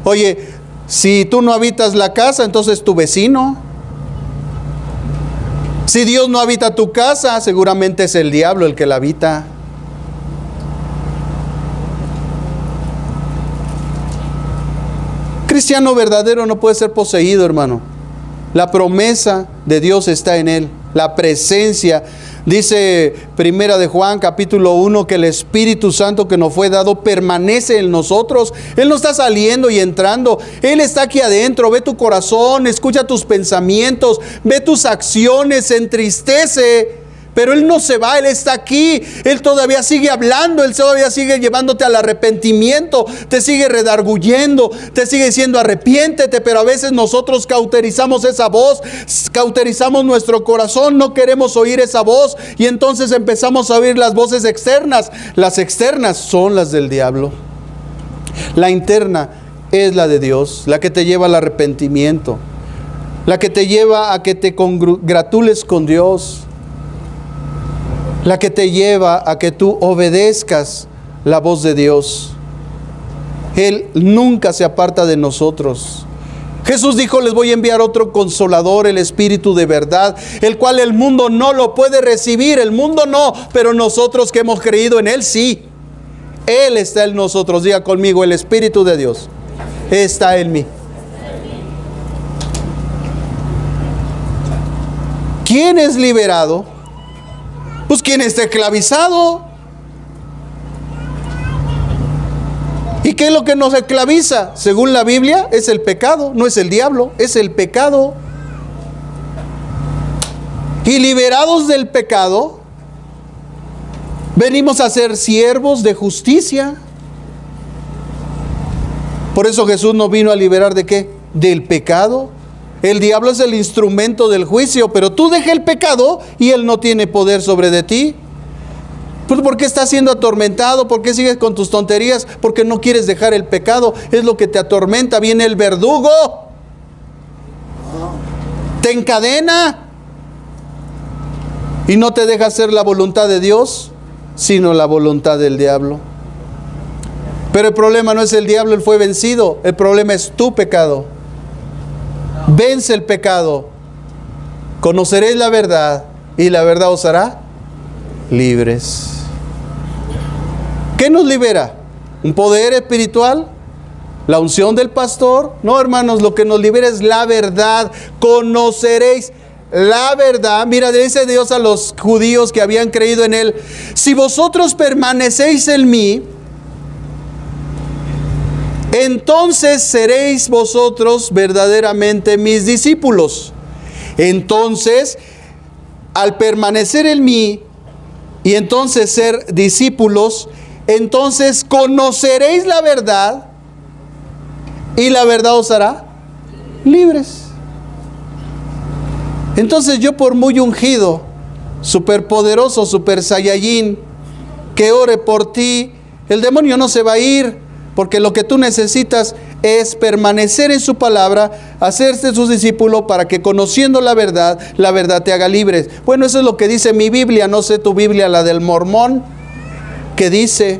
Oye, si tú no habitas la casa, entonces tu vecino. Si Dios no habita tu casa, seguramente es el diablo el que la habita. Cristiano verdadero no puede ser poseído, hermano. La promesa de Dios está en él. La presencia. Dice Primera de Juan capítulo 1 que el Espíritu Santo que nos fue dado permanece en nosotros. Él no está saliendo y entrando. Él está aquí adentro. Ve tu corazón, escucha tus pensamientos, ve tus acciones, se entristece. Pero Él no se va, Él está aquí. Él todavía sigue hablando, Él todavía sigue llevándote al arrepentimiento, te sigue redarguyendo, te sigue diciendo arrepiéntete. Pero a veces nosotros cauterizamos esa voz, cauterizamos nuestro corazón, no queremos oír esa voz y entonces empezamos a oír las voces externas. Las externas son las del diablo. La interna es la de Dios, la que te lleva al arrepentimiento, la que te lleva a que te congratules con Dios, la que te lleva a que tú obedezcas la voz de Dios. Él nunca se aparta de nosotros. Jesús dijo: les voy a enviar otro consolador, el Espíritu de verdad, el cual el mundo no lo puede recibir. El mundo no, pero nosotros que hemos creído en Él, sí. Él está en nosotros. Diga conmigo: el Espíritu de Dios está en mí. ¿Quién es liberado? Pues quien está esclavizado. ¿Y qué es lo que nos esclaviza? Según la Biblia, es el pecado, no es el diablo, es el pecado. Y liberados del pecado, venimos a ser siervos de justicia. Por eso Jesús nos vino a liberar ¿de qué? Del pecado. El diablo es el instrumento del juicio, pero tú deja el pecado y él no tiene poder sobre de ti. Pues ¿por qué estás siendo atormentado? ¿Por qué sigues con tus tonterías? Porque no quieres dejar el pecado. Es lo que te atormenta. Viene el verdugo. Te encadena. Y no te deja hacer la voluntad de Dios, sino la voluntad del diablo. Pero el problema no es el diablo, él fue vencido. El problema es tu pecado. Vence el pecado. Conoceréis la verdad y la verdad os hará libres. ¿Qué nos libera? ¿Un poder espiritual? ¿La unción del pastor? No, hermanos, lo que nos libera es la verdad. Conoceréis la verdad. Mira, dice Dios a los judíos que habían creído en Él: si vosotros permanecéis en mí, entonces seréis vosotros verdaderamente mis discípulos. Entonces, al permanecer en mí y entonces ser discípulos, entonces conoceréis la verdad y la verdad os hará libres. Entonces yo, por muy ungido, superpoderoso, super saiyajin, que ore por ti, el demonio no se va a ir, porque lo que tú necesitas es permanecer en su palabra, hacerse su discípulo, para que conociendo la verdad te haga libres. Bueno, eso es lo que dice mi Biblia, no sé tu Biblia, la del mormón, que dice.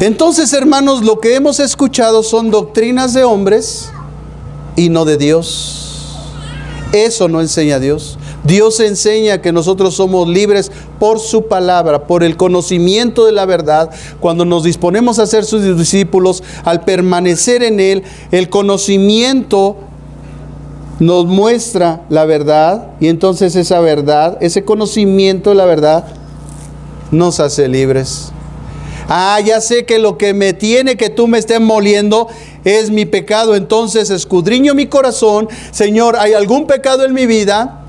Entonces, hermanos, lo que hemos escuchado son doctrinas de hombres y no de Dios. Eso no enseña Dios. Dios enseña que nosotros somos libres por su palabra, por el conocimiento de la verdad. Cuando nos disponemos a ser sus discípulos, al permanecer en Él, el conocimiento nos muestra la verdad, y entonces esa verdad, ese conocimiento de la verdad, nos hace libres. Ah, ya sé que lo que me tiene que tú me estés moliendo es mi pecado. Entonces escudriño mi corazón. Señor, ¿hay algún pecado en mi vida?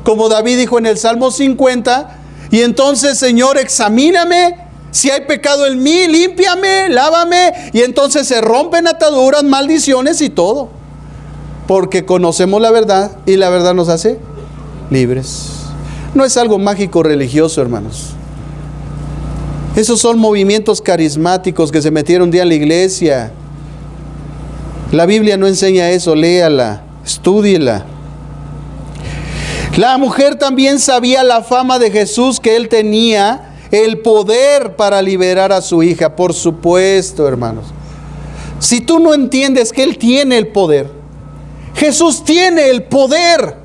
Como David dijo en el Salmo 50. Y entonces, Señor, examíname. Si hay pecado en mí, límpiame, lávame. Y entonces se rompen ataduras, maldiciones y todo. Porque conocemos la verdad y la verdad nos hace libres. No es algo mágico religioso, hermanos. Esos son movimientos carismáticos que se metieron un día en la iglesia. La Biblia no enseña eso, léala, estúdiela. La mujer también sabía la fama de Jesús, que Él tenía el poder para liberar a su hija. Por supuesto, hermanos. Si tú no entiendes que Él tiene el poder, Jesús tiene el poder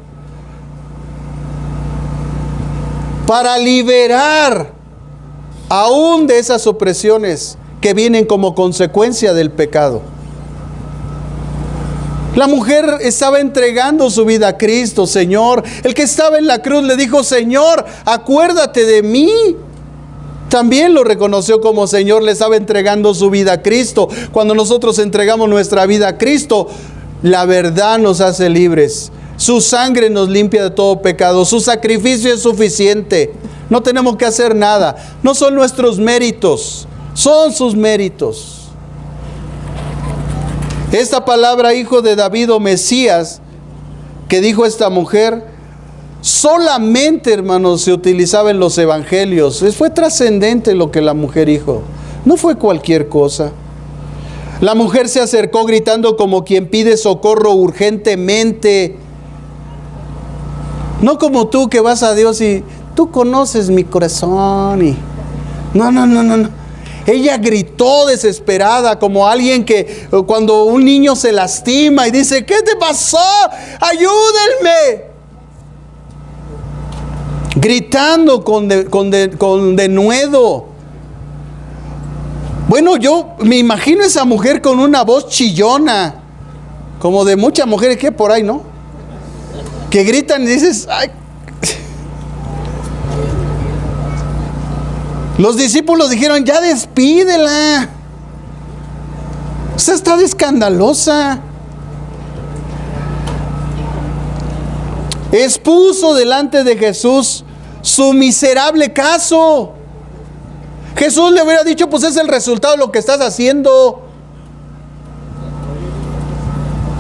para liberar aún de esas opresiones que vienen como consecuencia del pecado. La mujer estaba entregando su vida a Cristo. Señor, el que estaba en la cruz le dijo: Señor, acuérdate de mí. También lo reconoció como Señor, le estaba entregando su vida a Cristo. Cuando nosotros entregamos nuestra vida a Cristo, la verdad nos hace libres. Su sangre nos limpia de todo pecado. Su sacrificio es suficiente. No tenemos que hacer nada. No son nuestros méritos, son sus méritos. Esta palabra, hijo de David o Mesías, que dijo esta mujer, solamente, hermanos, se utilizaba en los evangelios. Fue trascendente lo que la mujer dijo. No fue cualquier cosa. La mujer se acercó gritando como quien pide socorro urgentemente. No como tú, que vas a Dios y tú conoces mi corazón. Y no. Ella gritó desesperada, como alguien que cuando un niño se lastima y dice: ¿qué te pasó? ¡Ayúdenme! Gritando con denuedo. Bueno, yo me imagino esa mujer con una voz chillona, como de muchas mujeres que hay por ahí, ¿no? Que gritan y dices: ¡ay! Los discípulos dijeron, ya despídela. Esa está de escandalosa. Expuso delante de Jesús su miserable caso. Jesús le hubiera dicho, pues es el resultado de lo que estás haciendo.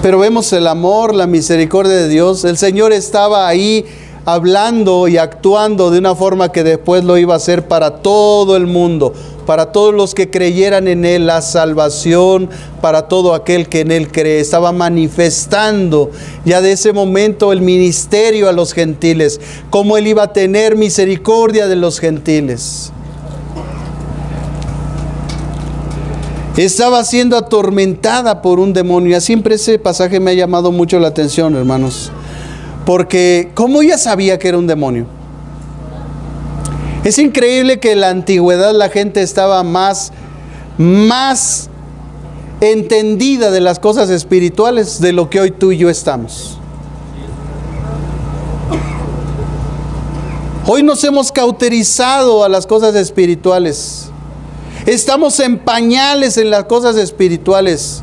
Pero vemos el amor, la misericordia de Dios. El Señor estaba ahí hablando y actuando de una forma que después lo iba a hacer para todo el mundo, para todos los que creyeran en Él, la salvación para todo aquel que en Él cree. Estaba manifestando ya de ese momento el ministerio a los gentiles, cómo Él iba a tener misericordia de los gentiles. Estaba siendo atormentada por un demonio. Y siempre ese pasaje me ha llamado mucho la atención, hermanos. Porque ¿cómo ella sabía que era un demonio? Es increíble que en la antigüedad la gente estaba más entendida de las cosas espirituales de lo que hoy tú y yo estamos. Hoy nos hemos cauterizado a las cosas espirituales. Estamos en pañales en las cosas espirituales.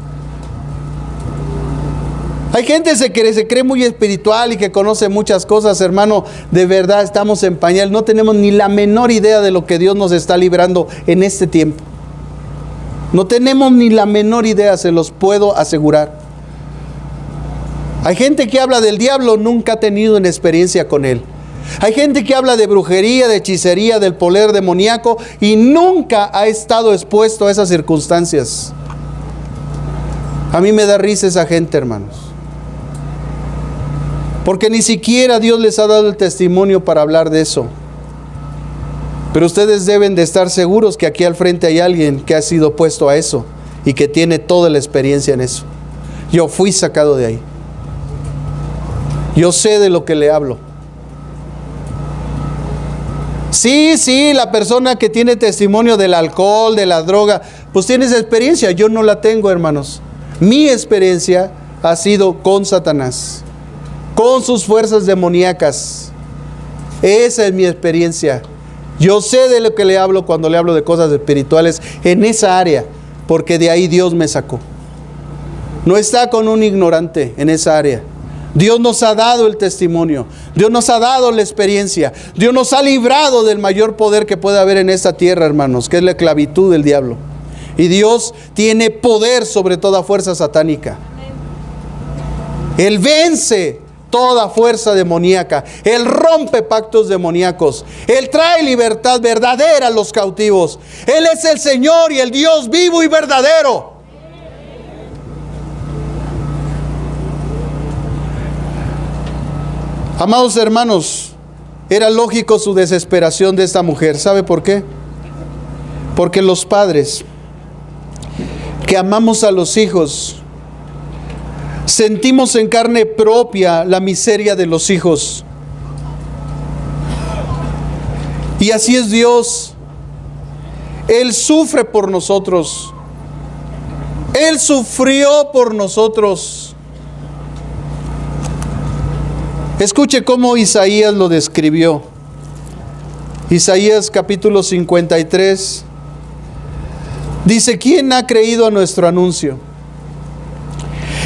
Hay gente que se cree muy espiritual y que conoce muchas cosas, hermano. De verdad estamos en pañales. No tenemos ni la menor idea de lo que Dios nos está librando en este tiempo. No tenemos ni la menor idea, se los puedo asegurar. Hay gente que habla del diablo, nunca ha tenido una experiencia con él. Hay gente que habla de brujería, de hechicería, del poder demoníaco y nunca ha estado expuesto a esas circunstancias. A mí me da risa esa gente, hermanos. Porque ni siquiera Dios les ha dado el testimonio para hablar de eso. Pero ustedes deben de estar seguros que aquí al frente hay alguien que ha sido puesto a eso y que tiene toda la experiencia en eso. Yo fui sacado de ahí. Yo sé de lo que le hablo. Sí, la persona que tiene testimonio del alcohol, de la droga, pues tiene esa experiencia. Yo no la tengo, hermanos. Mi experiencia ha sido con Satanás, con sus fuerzas demoníacas. Esa es mi experiencia. Yo sé de lo que le hablo cuando le hablo de cosas espirituales en esa área, porque de ahí Dios me sacó. No está con un ignorante en esa área. Dios nos ha dado el testimonio. Dios nos ha dado la experiencia. Dios nos ha librado del mayor poder que puede haber en esta tierra, hermanos, que es la esclavitud del diablo. Y Dios tiene poder sobre toda fuerza satánica. Él vence toda fuerza demoníaca. Él rompe pactos demoníacos. Él trae libertad verdadera a los cautivos. Él es el Señor y el Dios vivo y verdadero. Amados hermanos, era lógico su desesperación de esta mujer. ¿Sabe por qué? Porque los padres que amamos a los hijos sentimos en carne propia la miseria de los hijos. Y así es Dios. Él sufre por nosotros. Él sufrió por nosotros. Escuche cómo Isaías lo describió. Isaías capítulo 53. Dice, ¿quién ha creído a nuestro anuncio?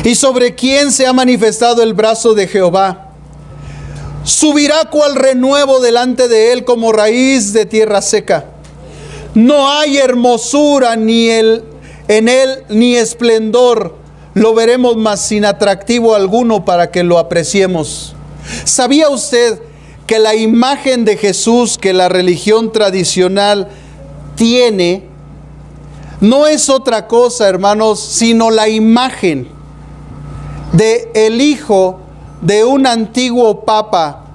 ¿Y sobre quién se ha manifestado el brazo de Jehová? Subirá cual renuevo delante de él como raíz de tierra seca. No hay hermosura en él ni esplendor. Lo veremos mas sin atractivo alguno para que lo apreciemos. ¿Sabía usted que la imagen de Jesús que la religión tradicional tiene no es otra cosa, hermanos, sino la imagen de el hijo de un antiguo papa,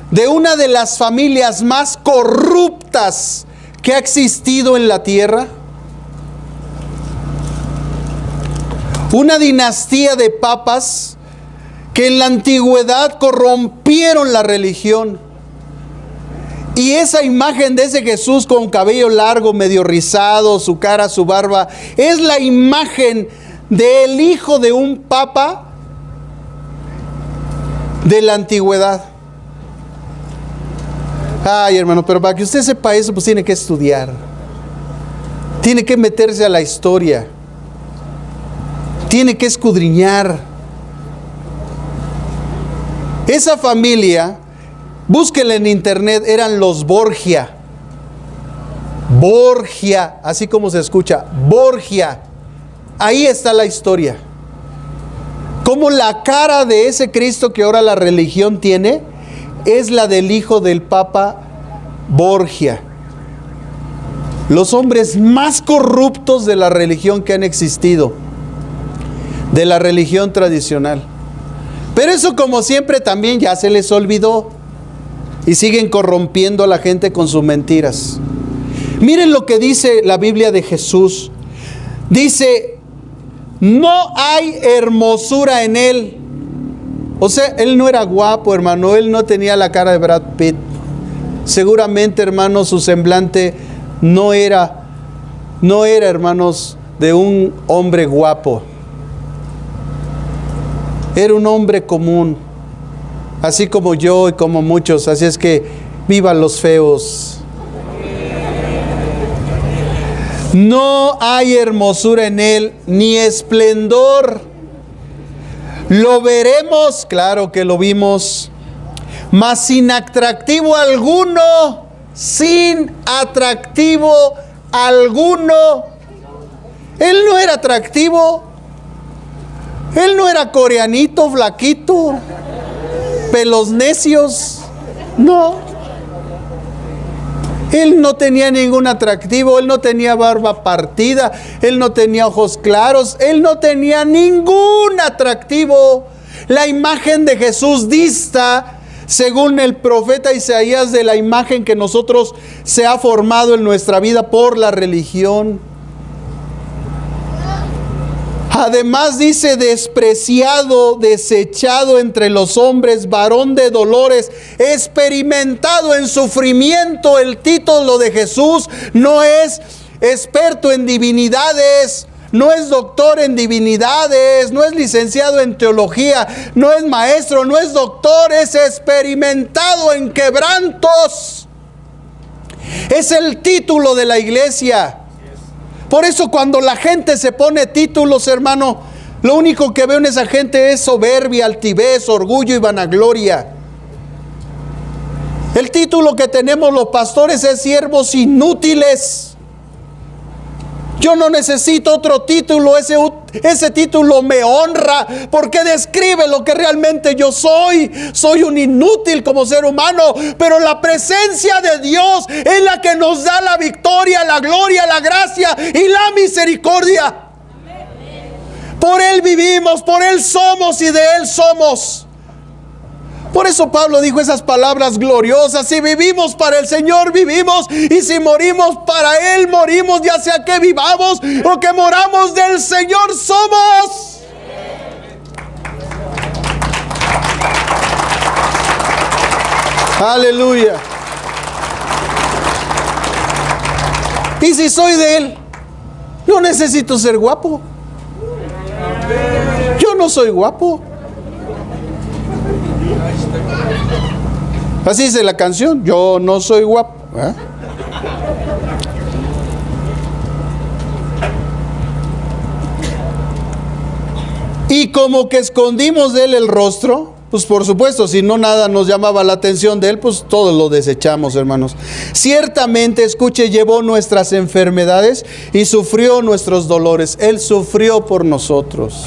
de una de las familias más corruptas que ha existido en la tierra? Una dinastía de papas que en la antigüedad corrompieron la religión. Y esa imagen de ese Jesús con cabello largo, medio rizado, su cara, su barba, es la imagen del hijo de un papa de la antigüedad. Ay, hermano, pero para que usted sepa eso, pues tiene que estudiar. Tiene que meterse a la historia. Tiene que escudriñar. Esa familia, búsquela en internet, eran los Borgia. Borgia, así como se escucha, Borgia. Ahí está la historia. Como la cara de ese Cristo que ahora la religión tiene es la del hijo del Papa Borgia. Los hombres más corruptos de la religión que han existido, de la religión tradicional. Pero eso, como siempre, también ya se les olvidó y siguen corrompiendo a la gente con sus mentiras. Miren lo que dice la Biblia de Jesús. Dice: no hay hermosura en él. O sea, él no era guapo, hermano. Él no tenía la cara de Brad Pitt. Seguramente, hermano, su semblante no era, hermanos, de un hombre guapo. Era un hombre común, así como yo y como muchos. Así es que vivan los feos. No hay hermosura en él, ni esplendor. Lo veremos, claro que lo vimos, mas sin atractivo alguno, sin atractivo alguno. Él no era atractivo. Él no era coreanito, flaquito, pelos necios. No. Él no tenía ningún atractivo. Él no tenía barba partida. Él no tenía ojos claros. Él no tenía ningún atractivo. La imagen de Jesús dista, según el profeta Isaías, de la imagen que nosotros se ha formado en nuestra vida por la religión. Además dice: despreciado, desechado entre los hombres, varón de dolores, experimentado en sufrimiento. El título de Jesús no es experto en divinidades, no es doctor en divinidades, no es licenciado en teología, no es maestro, no es doctor, es experimentado en quebrantos. Es el título de la iglesia. Por eso, cuando la gente se pone títulos, hermano, lo único que veo en esa gente es soberbia, altivez, orgullo y vanagloria. El título que tenemos los pastores es siervos inútiles. Yo no necesito otro título. Ese título me honra porque describe lo que realmente yo soy. Soy un inútil como ser humano, pero la presencia de Dios es la que nos da la victoria, la gloria, la gracia y la misericordia. Por Él vivimos, por Él somos y de Él somos. Por eso Pablo dijo esas palabras gloriosas: si vivimos para el Señor, vivimos, y si morimos para Él, morimos. Ya sea que vivamos o que moramos, del Señor somos. Aleluya. Y si soy de Él, no necesito ser guapo. Yo no soy guapo. Así dice la canción: yo no soy guapo. ¿Eh? Y como que escondimos de Él el rostro, pues por supuesto, si no nada nos llamaba la atención de Él, pues todo lo desechamos, hermanos. Ciertamente, escuche, llevó nuestras enfermedades y sufrió nuestros dolores. Él sufrió por nosotros.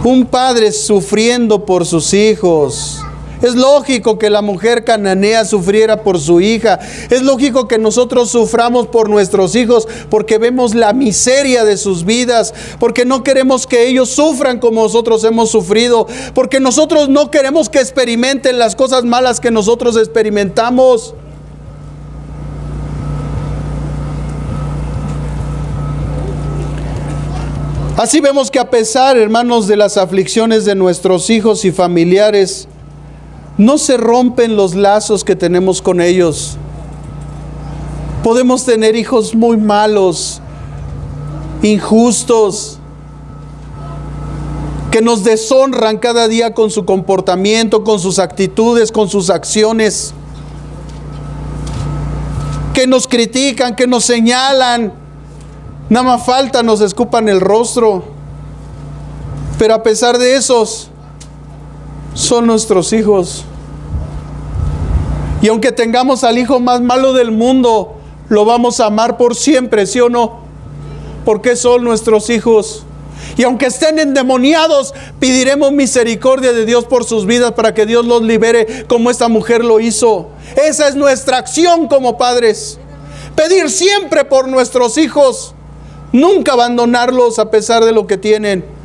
Un padre sufriendo por sus hijos. Es lógico que la mujer cananea sufriera por su hija. Es lógico que nosotros suframos por nuestros hijos, porque vemos la miseria de sus vidas, porque no queremos que ellos sufran como nosotros hemos sufrido, porque nosotros no queremos que experimenten las cosas malas que nosotros experimentamos. Así vemos que a pesar, hermanos, de las aflicciones de nuestros hijos y familiares, no se rompen los lazos que tenemos con ellos. Podemos tener hijos muy malos, injustos, que nos deshonran cada día con su comportamiento, con sus actitudes, con sus acciones, que nos critican, que nos señalan, nada más falta nos escupan el rostro, pero a pesar de esos, son nuestros hijos. Y aunque tengamos al hijo más malo del mundo, lo vamos a amar por siempre, ¿sí o no? Porque son nuestros hijos. Y aunque estén endemoniados, pediremos misericordia de Dios por sus vidas para que Dios los libere como esta mujer lo hizo. Esa es nuestra acción como padres. Pedir siempre por nuestros hijos. Nunca abandonarlos a pesar de lo que tienen.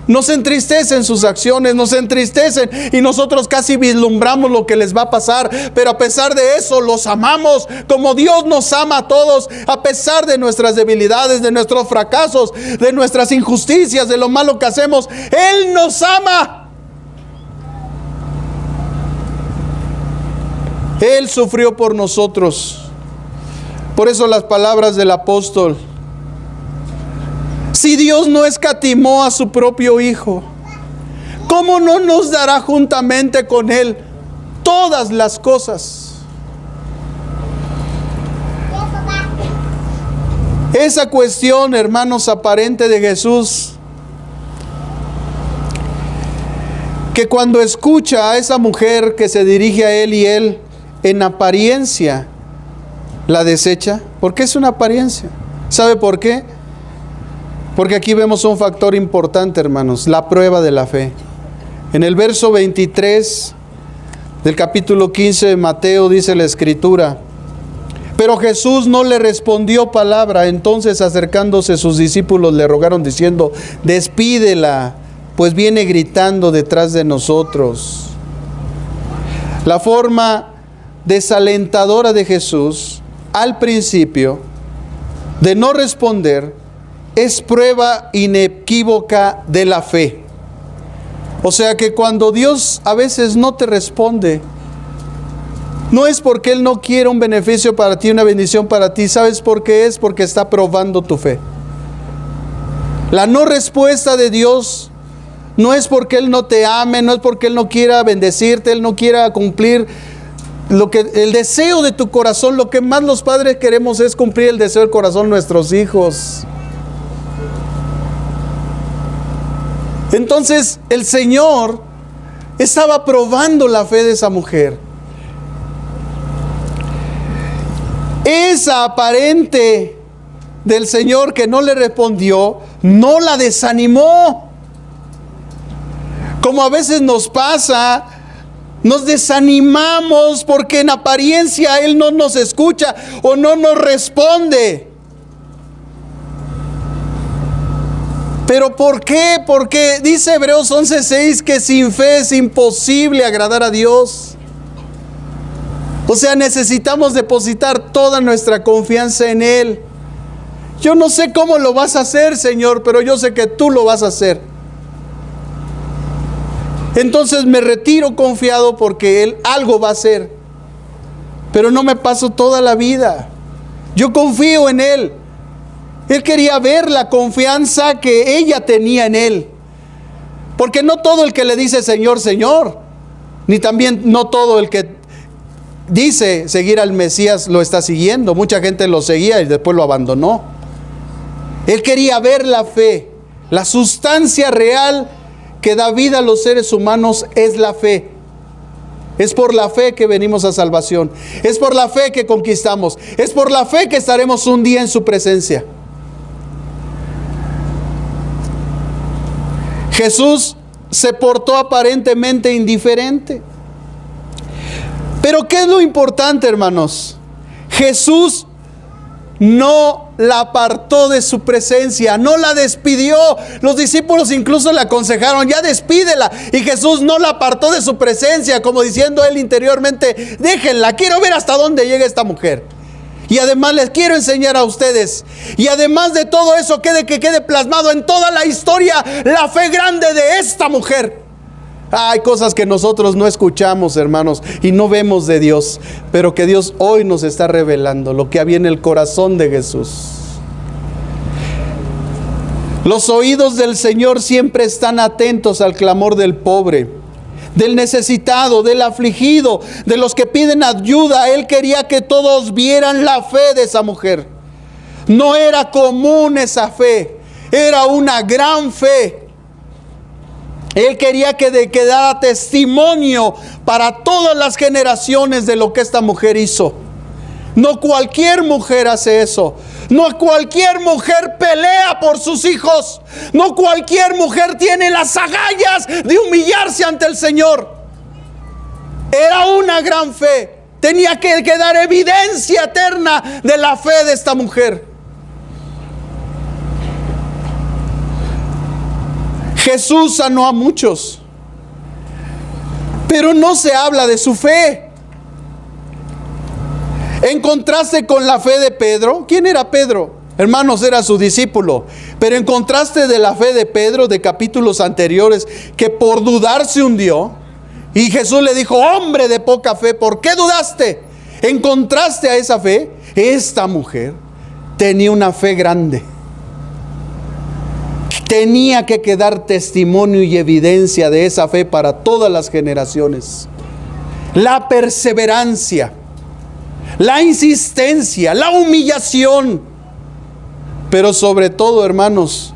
Nos entristecen sus acciones, nos entristecen y nosotros casi vislumbramos lo que les va a pasar, pero a pesar de eso los amamos como Dios nos ama a todos, a pesar de nuestras debilidades, de nuestros fracasos, de nuestras injusticias, de lo malo que hacemos. Él nos ama. Él sufrió por nosotros. Por eso las palabras del apóstol: si Dios no escatimó a su propio Hijo, ¿cómo no nos dará juntamente con Él todas las cosas? Esa cuestión, hermanos, aparente de Jesús, que cuando escucha a esa mujer que se dirige a Él y Él en apariencia la desecha, porque es una apariencia. ¿Sabe por qué? Porque aquí vemos un factor importante, hermanos, la prueba de la fe. En el verso 23 del capítulo 15 de Mateo dice la Escritura: pero Jesús no le respondió palabra. Entonces, acercándose sus discípulos, le rogaron diciendo: despídela, pues viene gritando detrás de nosotros. La forma desalentadora de Jesús al principio de no responder es prueba inequívoca de la fe. O sea que cuando Dios a veces no te responde, no es porque Él no quiere un beneficio para ti, una bendición para ti. ¿Sabes por qué es? Porque está probando tu fe. La no respuesta de Dios no es porque Él no te ame, no es porque Él no quiera bendecirte, Él no quiera cumplir el deseo de tu corazón. Lo que más los padres queremos es cumplir el deseo del corazón de nuestros hijos. Entonces el Señor estaba probando la fe de esa mujer. Esa aparente del Señor que no le respondió, no la desanimó. Como a veces nos pasa, nos desanimamos porque en apariencia Él no nos escucha o no nos responde. ¿Pero por qué? Porque dice Hebreos 11:6 que sin fe es imposible agradar a Dios. O sea, necesitamos depositar toda nuestra confianza en Él. Yo no sé cómo lo vas a hacer, Señor, pero yo sé que tú lo vas a hacer. Entonces me retiro confiado porque Él algo va a hacer. Pero no me paso toda la vida. Yo confío en Él. Él quería ver la confianza que ella tenía en Él. Porque no todo el que le dice Señor, Señor, ni también no todo el que dice seguir al Mesías lo está siguiendo. Mucha gente lo seguía y después lo abandonó. Él quería ver la fe. La sustancia real que da vida a los seres humanos es la fe. Es por la fe que venimos a salvación. Es por la fe que conquistamos. Es por la fe que estaremos un día en su presencia. Jesús se portó aparentemente indiferente. Pero ¿qué es lo importante, hermanos? Jesús no la apartó de su presencia, no la despidió. Los discípulos incluso le aconsejaron: ya despídela. Y Jesús no la apartó de su presencia, como diciendo él interiormente: déjenla, quiero ver hasta dónde llega esta mujer. Y además les quiero enseñar a ustedes. Y además de todo eso, que quede plasmado en toda la historia la fe grande de esta mujer. Hay cosas que nosotros no escuchamos, hermanos, y no vemos de Dios, pero que Dios hoy nos está revelando lo que había en el corazón de Jesús. Los oídos del Señor siempre están atentos al clamor del pobre, del necesitado, del afligido, de los que piden ayuda. Él quería que todos vieran la fe de esa mujer. No era común esa fe, era una gran fe. Él quería que quedara testimonio para todas las generaciones de lo que esta mujer hizo. No cualquier mujer hace eso. No cualquier mujer pelea por sus hijos. No cualquier mujer tiene las agallas de humillarse ante el Señor. Era una gran fe. Tenía que quedar evidencia eterna de la fe de esta mujer. Jesús sanó a muchos, pero no se habla de su fe. En contraste con la fe de Pedro, ¿quién era Pedro? Hermanos, era su discípulo. Pero en contraste de la fe de Pedro de capítulos anteriores, que por dudar se hundió, y Jesús le dijo: hombre de poca fe, ¿por qué dudaste? En contraste a esa fe, esta mujer tenía una fe grande. Tenía que quedar testimonio y evidencia de esa fe para todas las generaciones. La perseverancia, la insistencia, la humillación, pero sobre todo, hermanos,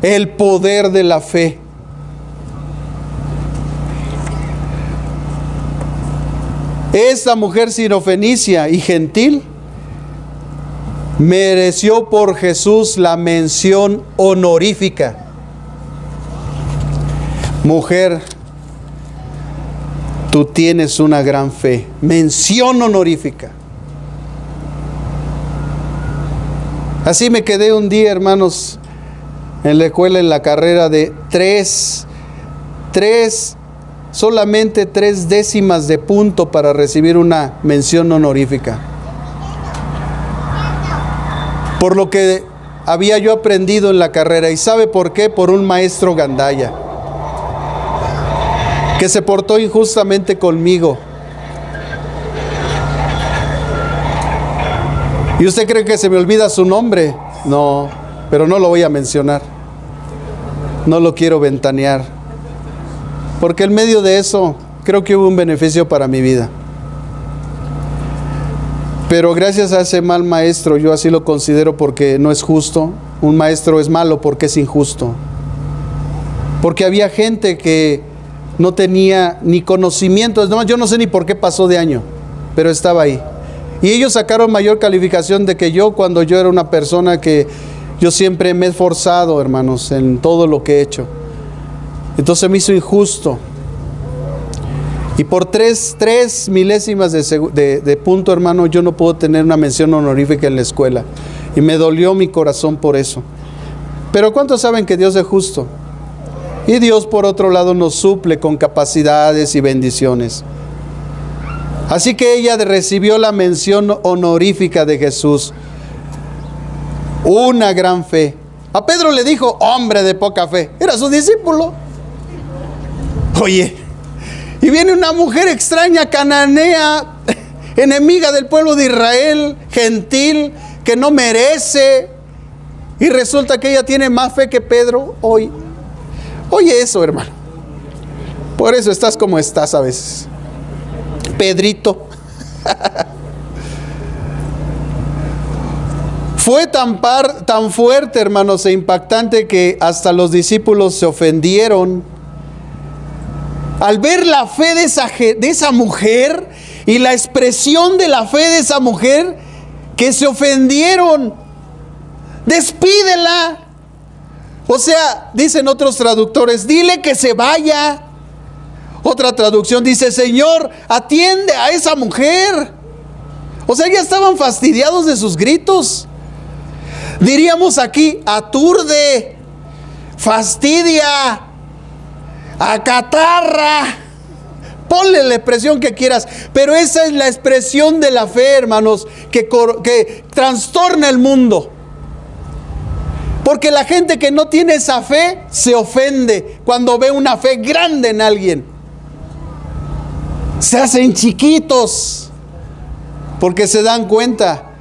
el poder de la fe. Esta mujer sirofenicia y gentil mereció por Jesús la mención honorífica. Mujer, tú tienes una gran fe. Mención honorífica. Así me quedé un día, hermanos, en la escuela, en la carrera de solamente 3 décimas de punto para recibir una mención honorífica. Por lo que había yo aprendido en la carrera. ¿Y sabe por qué? Por un maestro gandaya que se portó injustamente conmigo. ¿Y usted cree que se me olvida su nombre? No, pero no lo voy a mencionar. No lo quiero ventanear, porque en medio de eso creo que hubo un beneficio para mi vida. Pero gracias a ese mal maestro, yo así lo considero, porque no es justo. Un maestro es malo porque es injusto. Porque había gente que no tenía ni conocimiento. Yo no sé ni por qué pasó de año, pero estaba ahí. Y ellos sacaron mayor calificación de que yo, cuando yo era una persona que yo siempre me he esforzado, hermanos, en todo lo que he hecho. Entonces me hizo injusto. Y por 3 milésimas de punto, hermano, yo no puedo tener una mención honorífica en la escuela. Y me dolió mi corazón por eso. Pero ¿cuántos saben que Dios es justo? Y Dios, por otro lado, nos suple con capacidades y bendiciones. Así que ella recibió la mención honorífica de Jesús. Una gran fe. A Pedro le dijo: hombre de poca fe. Era su discípulo. Oye, y viene una mujer extraña, cananea, enemiga del pueblo de Israel, gentil, que no merece, y resulta que ella tiene más fe que Pedro hoy. Oye eso, hermano. Por eso estás como estás a veces, Pedrito. Fue tan fuerte, hermanos, e impactante, que hasta los discípulos se ofendieron al ver la fe de esa mujer y la expresión de la fe de esa mujer, que se ofendieron. Despídela. O sea, dicen otros traductores: dile que se vaya. Otra traducción dice: Señor, atiende a esa mujer. O sea, ya estaban fastidiados de sus gritos. Diríamos aquí: aturde, fastidia, acatarra. Ponle la expresión que quieras, pero esa es la expresión de la fe, hermanos, que trastorna el mundo. Porque la gente que no tiene esa fe se ofende cuando ve una fe grande en alguien. Se hacen chiquitos porque se dan cuenta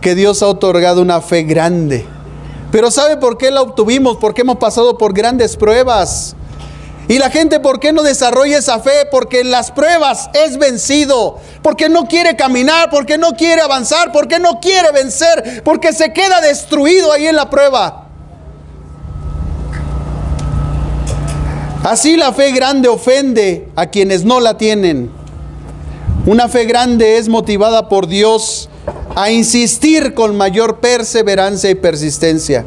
que Dios ha otorgado una fe grande Pero ¿sabe por qué la obtuvimos? Porque hemos pasado por grandes pruebas. Y la gente, ¿por qué no desarrolla esa fe? Porque en las pruebas es vencido. Porque no quiere caminar, porque no quiere avanzar, porque no quiere vencer, porque se queda destruido ahí en la prueba. Así la fe grande ofende a quienes no la tienen. Una fe grande es motivada por Dios a insistir con mayor perseverancia y persistencia.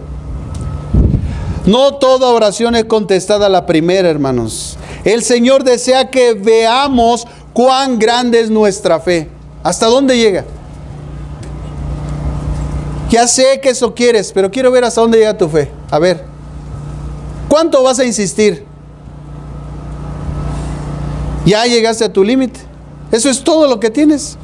No toda oración es contestada a la primera, hermanos. El Señor desea que veamos cuán grande es nuestra fe. ¿Hasta dónde llega? Ya sé que eso quieres, pero quiero ver hasta dónde llega tu fe. A ver, ¿cuánto vas a insistir? Ya llegaste a tu límite. Eso es todo lo que tienes.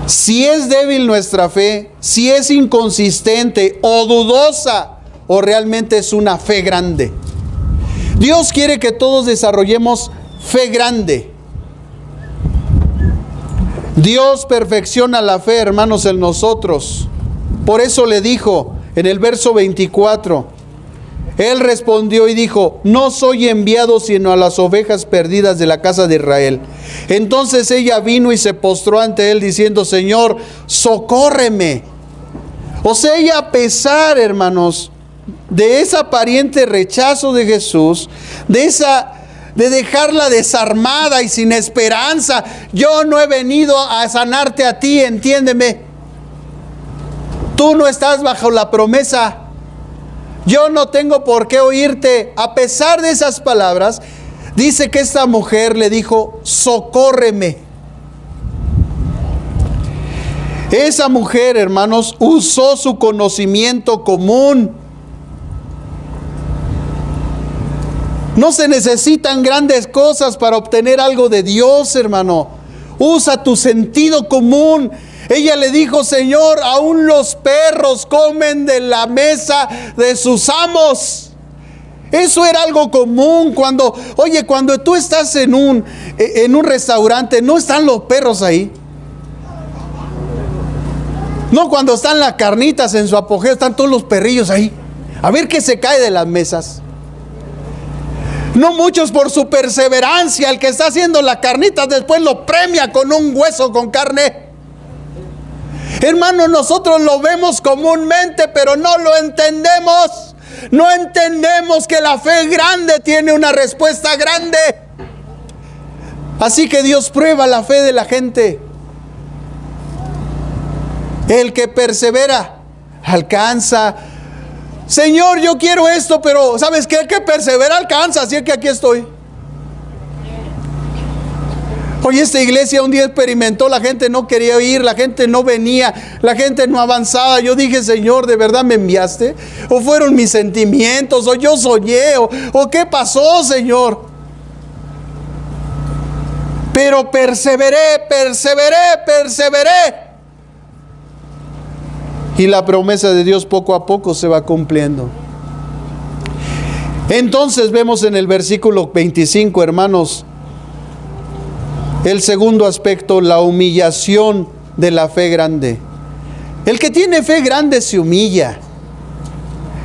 Si es débil nuestra fe, si es inconsistente o dudosa, o realmente es una fe grande. Dios quiere que todos desarrollemos fe grande. Dios perfecciona la fe, hermanos, en nosotros. Por eso le dijo en el verso 24, Él respondió y dijo: no soy enviado sino a las ovejas perdidas de la casa de Israel. Entonces ella vino y se postró ante él diciendo: Señor, socórreme. O sea, ella, a pesar, hermanos, de ese aparente rechazo de Jesús, de dejarla desarmada y sin esperanza: yo no he venido a sanarte a ti, entiéndeme. Tú no estás bajo la promesa. Yo no tengo por qué oírte. A pesar de esas palabras, dice que esta mujer le dijo: socórreme. Esa mujer, hermanos, usó su conocimiento común. No se necesitan grandes cosas para obtener algo de Dios, hermano. Usa tu sentido común. Ella le dijo: Señor, aún los perros comen de la mesa de sus amos. Eso era algo común. Cuando tú estás en un restaurante, ¿no están los perros ahí? No, cuando están las carnitas en su apogeo, están todos los perrillos ahí. A ver qué se cae de las mesas. No muchos, por su perseverancia, el que está haciendo la carnita después lo premia con un hueso con carne. Hermano, nosotros lo vemos comúnmente, pero no lo entendemos. No entendemos que la fe grande tiene una respuesta grande. Así que Dios prueba la fe de la gente. El que persevera, alcanza. Señor, yo quiero esto, pero ¿sabes qué? El que persevera, alcanza. Así es que aquí estoy. Hoy esta iglesia un día experimentó, la gente no quería oír, la gente no venía, la gente no avanzaba. Yo dije: Señor, ¿de verdad me enviaste? ¿O fueron mis sentimientos? ¿O yo soñé? ¿O qué pasó, Señor? Pero perseveré. Y la promesa de Dios poco a poco se va cumpliendo. Entonces vemos en el versículo 25, hermanos, el segundo aspecto, la humillación de la fe grande. El que tiene fe grande se humilla.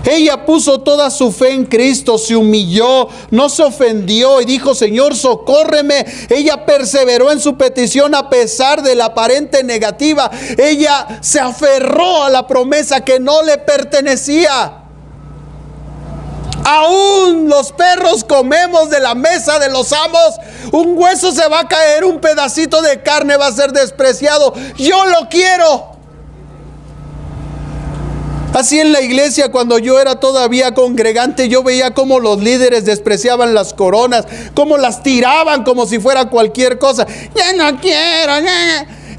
Ella puso toda su fe en Cristo, se humilló, no se ofendió y dijo: Señor, socórreme. Ella perseveró en su petición a pesar de la aparente negativa. Ella se aferró a la promesa que no le pertenecía. Aún los perros comemos de la mesa de los amos. Un hueso se va a caer, un pedacito de carne va a ser despreciado. Yo lo quiero. Así en la iglesia, cuando yo era todavía congregante, yo veía cómo los líderes despreciaban las coronas, cómo las tiraban como si fuera cualquier cosa. Ya no quiero.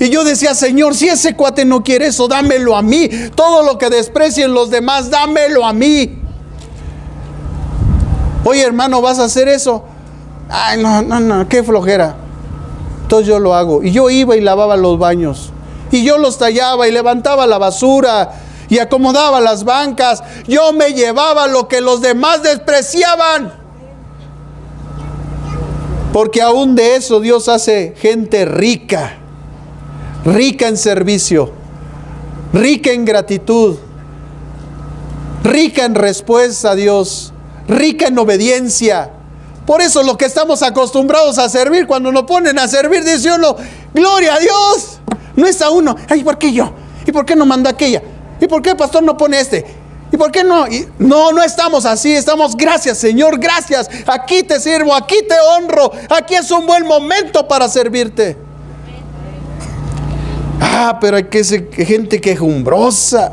Y yo decía: Señor, si ese cuate no quiere eso, dámelo a mí. Todo lo que desprecien los demás, dámelo a mí. Oye, hermano, ¿vas a hacer eso? Ay, no, qué flojera. Entonces yo lo hago. Y yo iba y lavaba los baños. Y yo los tallaba y levantaba la basura y acomodaba las bancas. Yo me llevaba lo que los demás despreciaban. Porque aún de eso Dios hace gente rica. rica en servicio, rica en gratitud, rica en respuesta a Dios, rica en obediencia. Por eso lo que estamos acostumbrados a servir, cuando nos ponen a servir, dice uno, gloria a Dios. No está uno, ay, ¿por qué yo? ¿Y por qué no manda aquella? ¿Y por qué el pastor no pone este? ¿Y por qué no? No estamos así, estamos, gracias Señor, gracias. Aquí te sirvo, aquí te honro, aquí es un buen momento para servirte. Pero hay gente quejumbrosa.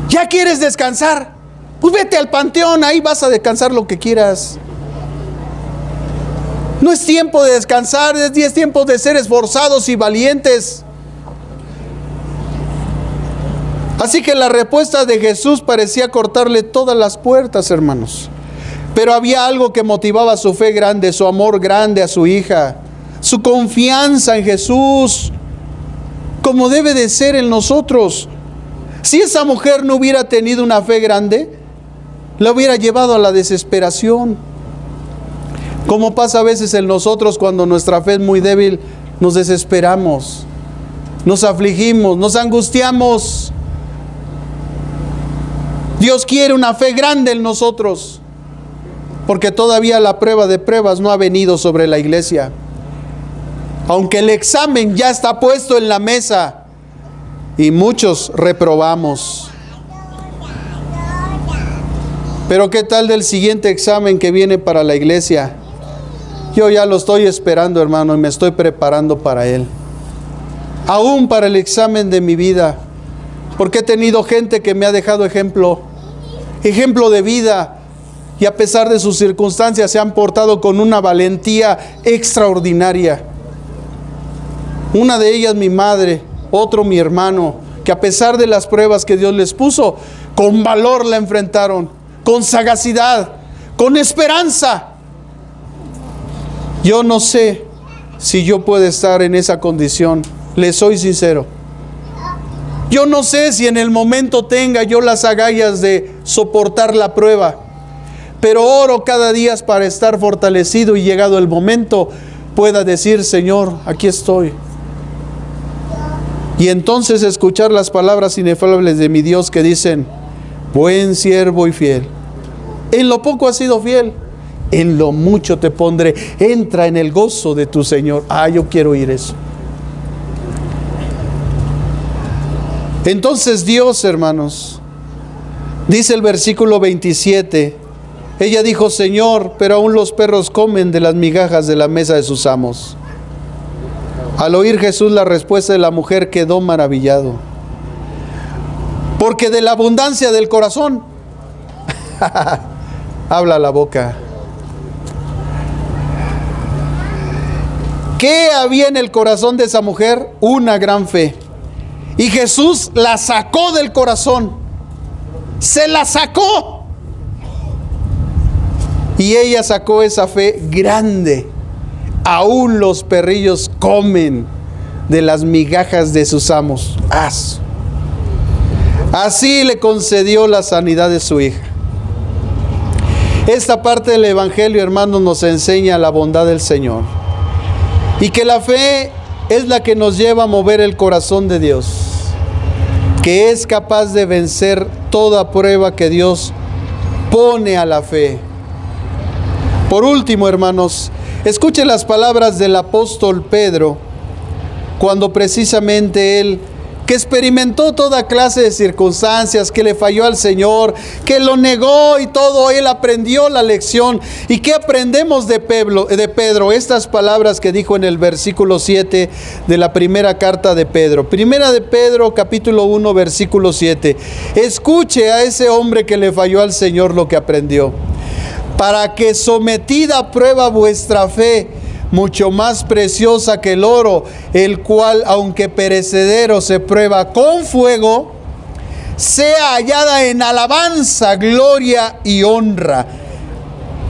¿Ya quieres descansar? Pues vete al panteón, ahí vas a descansar lo que quieras. No es tiempo de descansar, es tiempo de ser esforzados y valientes. Así que la respuesta de Jesús parecía cortarle todas las puertas, hermanos. Pero había algo que motivaba su fe grande, su amor grande a su hija, su confianza en Jesús, como debe de ser en nosotros. Si esa mujer no hubiera tenido una fe grande, la hubiera llevado a la desesperación. Como pasa a veces en nosotros cuando nuestra fe es muy débil, nos desesperamos, nos afligimos, nos angustiamos. Dios quiere una fe grande en nosotros, porque todavía la prueba de pruebas no ha venido sobre la iglesia. Aunque el examen ya está puesto en la mesa y muchos reprobamos. Pero ¿qué tal del siguiente examen que viene para la iglesia? Yo ya lo estoy esperando, hermano, y me estoy preparando para él. Aún para el examen de mi vida, porque he tenido gente que me ha dejado ejemplo de vida, y a pesar de sus circunstancias se han portado con una valentía extraordinaria. Una de ellas mi madre, otro mi hermano, que a pesar de las pruebas que Dios les puso, con valor la enfrentaron, con sagacidad, con esperanza. Yo no sé si yo puedo estar en esa condición, les soy sincero. Yo no sé si en el momento tenga yo las agallas de soportar la prueba, pero oro cada día para estar fortalecido y llegado el momento pueda decir, Señor, aquí estoy. Y entonces escuchar las palabras inefables de mi Dios que dicen, buen siervo y fiel. En lo poco has sido fiel, en lo mucho te pondré. Entra en el gozo de tu Señor. Yo quiero oír eso. Entonces Dios, hermanos, dice el versículo 27, ella dijo, Señor, pero aún los perros comen de las migajas de la mesa de sus amos. Al oír Jesús la respuesta de la mujer quedó maravillado, porque de la abundancia del corazón habla la boca. ¿Qué había en el corazón de esa mujer? Una gran fe. Y Jesús la sacó del corazón, se la sacó. Y ella sacó esa fe grande. Aún los perrillos comen de las migajas de sus amos. Así le concedió la sanidad de su hija. Esta parte del Evangelio, hermanos, nos enseña la bondad del Señor. Y que la fe es la que nos lleva a mover el corazón de Dios, que es capaz de vencer toda prueba que Dios pone a la fe. Por último, hermanos, escuchen las palabras del apóstol Pedro, cuando precisamente él, que experimentó toda clase de circunstancias, que le falló al Señor, que lo negó y todo, él aprendió la lección. ¿Y qué aprendemos de Pedro? Estas palabras que dijo en el versículo 7 de la primera carta de Pedro. Primera de Pedro, capítulo 1, versículo 7. Escuche a ese hombre que le falló al Señor lo que aprendió. Para que sometida a prueba vuestra fe, mucho más preciosa que el oro, el cual, aunque perecedero, se prueba con fuego, sea hallada en alabanza, gloria y honra.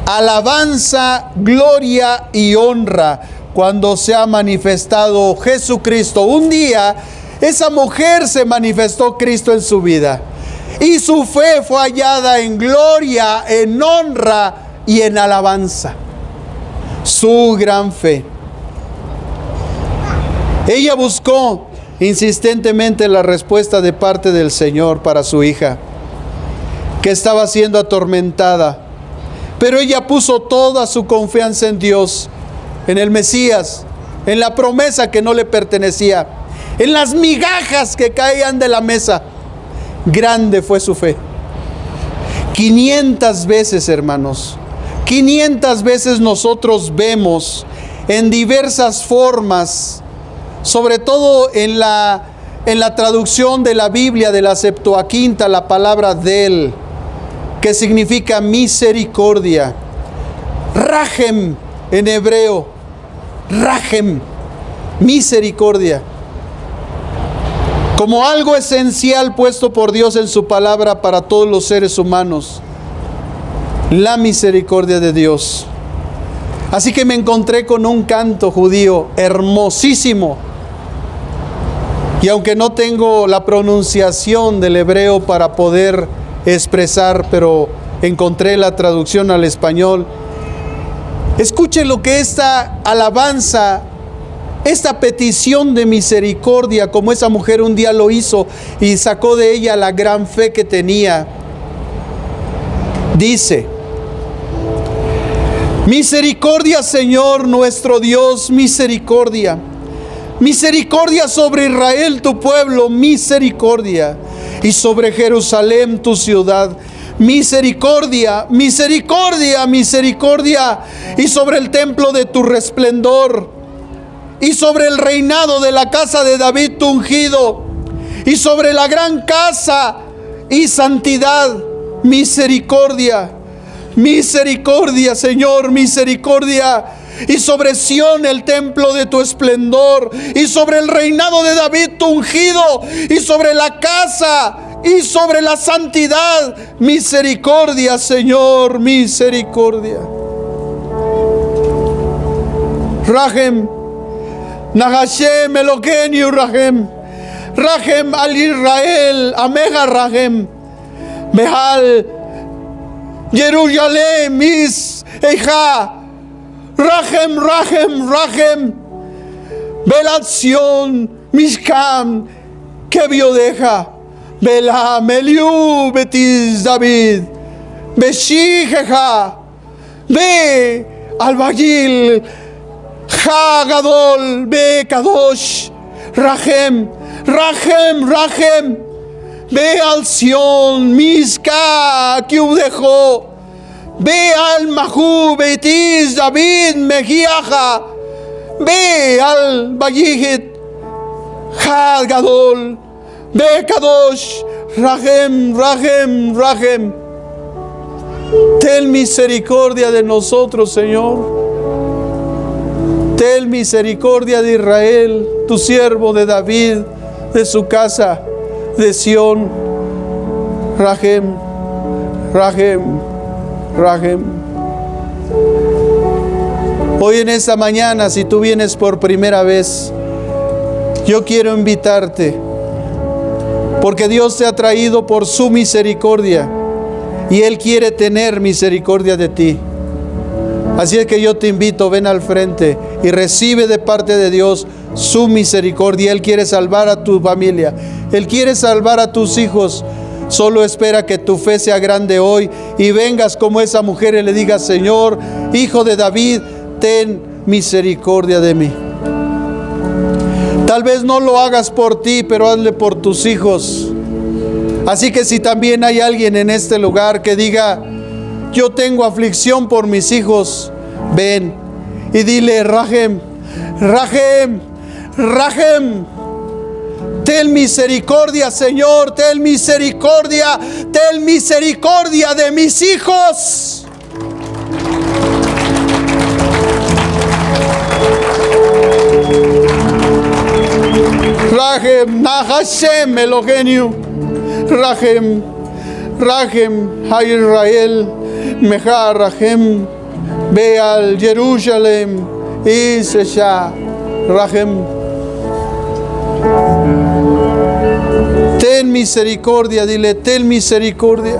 Alabanza, gloria y honra, cuando se ha manifestado Jesucristo. Un día, esa mujer se manifestó Cristo en su vida, y su fe fue hallada en gloria, en honra y en alabanza. Su gran fe. Ella buscó insistentemente la respuesta de parte del Señor para su hija, que estaba siendo atormentada. Pero ella puso toda su confianza en Dios, en el Mesías, en la promesa que no le pertenecía, en las migajas que caían de la mesa. Grande fue su fe. 500 veces, hermanos, 500 veces nosotros vemos en diversas formas, sobre todo en la traducción de la Biblia, de la Septuaginta, la palabra del, que significa misericordia. Rahem en hebreo. Rahem, misericordia. Como algo esencial puesto por Dios en su palabra para todos los seres humanos. La misericordia de Dios. Así que me encontré con un canto judío hermosísimo. Y aunque no tengo la pronunciación del hebreo para poder expresar, pero encontré la traducción al español. Escuche lo que esta alabanza, esta petición de misericordia, como esa mujer un día lo hizo y sacó de ella la gran fe que tenía. Dice: misericordia, Señor nuestro Dios, misericordia. Misericordia sobre Israel, tu pueblo, misericordia. Y sobre Jerusalén, tu ciudad, misericordia, misericordia, misericordia. Y sobre el templo de tu resplendor, y sobre el reinado de la casa de David, tu ungido, y sobre la gran casa y santidad, misericordia. Misericordia, Señor, misericordia. Y sobre Sión, el templo de tu esplendor, y sobre el reinado de David, tu ungido, y sobre la casa y sobre la santidad, misericordia, Señor, misericordia. Rahem, Nahashem Eloquenu Rahem, Rahem al Israel, Ameja Rahem, Behal Jerusalem is Eja. Rahem, Rahem, Rahem, Belación, Mishkan, que biodeja, Bela, Meliu, Betis, David, Beshijeja, Be, Albayil, Hagadol, Be, Kadosh, Rahem, Rahem, Rahem, Be al Sion, Miska, que dejó. Ve al Mahu, Betis, David, Mejiaja. Ve al Bayihit, Had Gadol. Ve Kadosh, Rahem, Rahem, Rahem. Ten misericordia de nosotros, Señor. Ten misericordia de Israel, tu siervo de David, de su casa, de Sión. Rahem, Rahem. Rahem. Hoy en esta mañana, si tú vienes por primera vez, yo quiero invitarte, porque Dios te ha traído por su misericordia y Él quiere tener misericordia de ti. Así es que yo te invito, ven al frente y recibe de parte de Dios su misericordia. Él quiere salvar a tu familia, Él quiere salvar a tus hijos. Solo espera que tu fe sea grande hoy y vengas como esa mujer y le digas: Señor, Hijo de David, ten misericordia de mí. Tal vez no lo hagas por ti, pero hazle por tus hijos. Así que si también hay alguien en este lugar que diga: yo tengo aflicción por mis hijos, ven y dile: Rahem, Rahem, Rahem. Ten misericordia, Señor, ten misericordia de mis hijos. Rahem, Nahashem Eloquenu, Rahem, Rahem, ha Israel, Meja Rahem, Beal Jerusalem, Isesha, Rahem. Ten misericordia, dile: ten misericordia.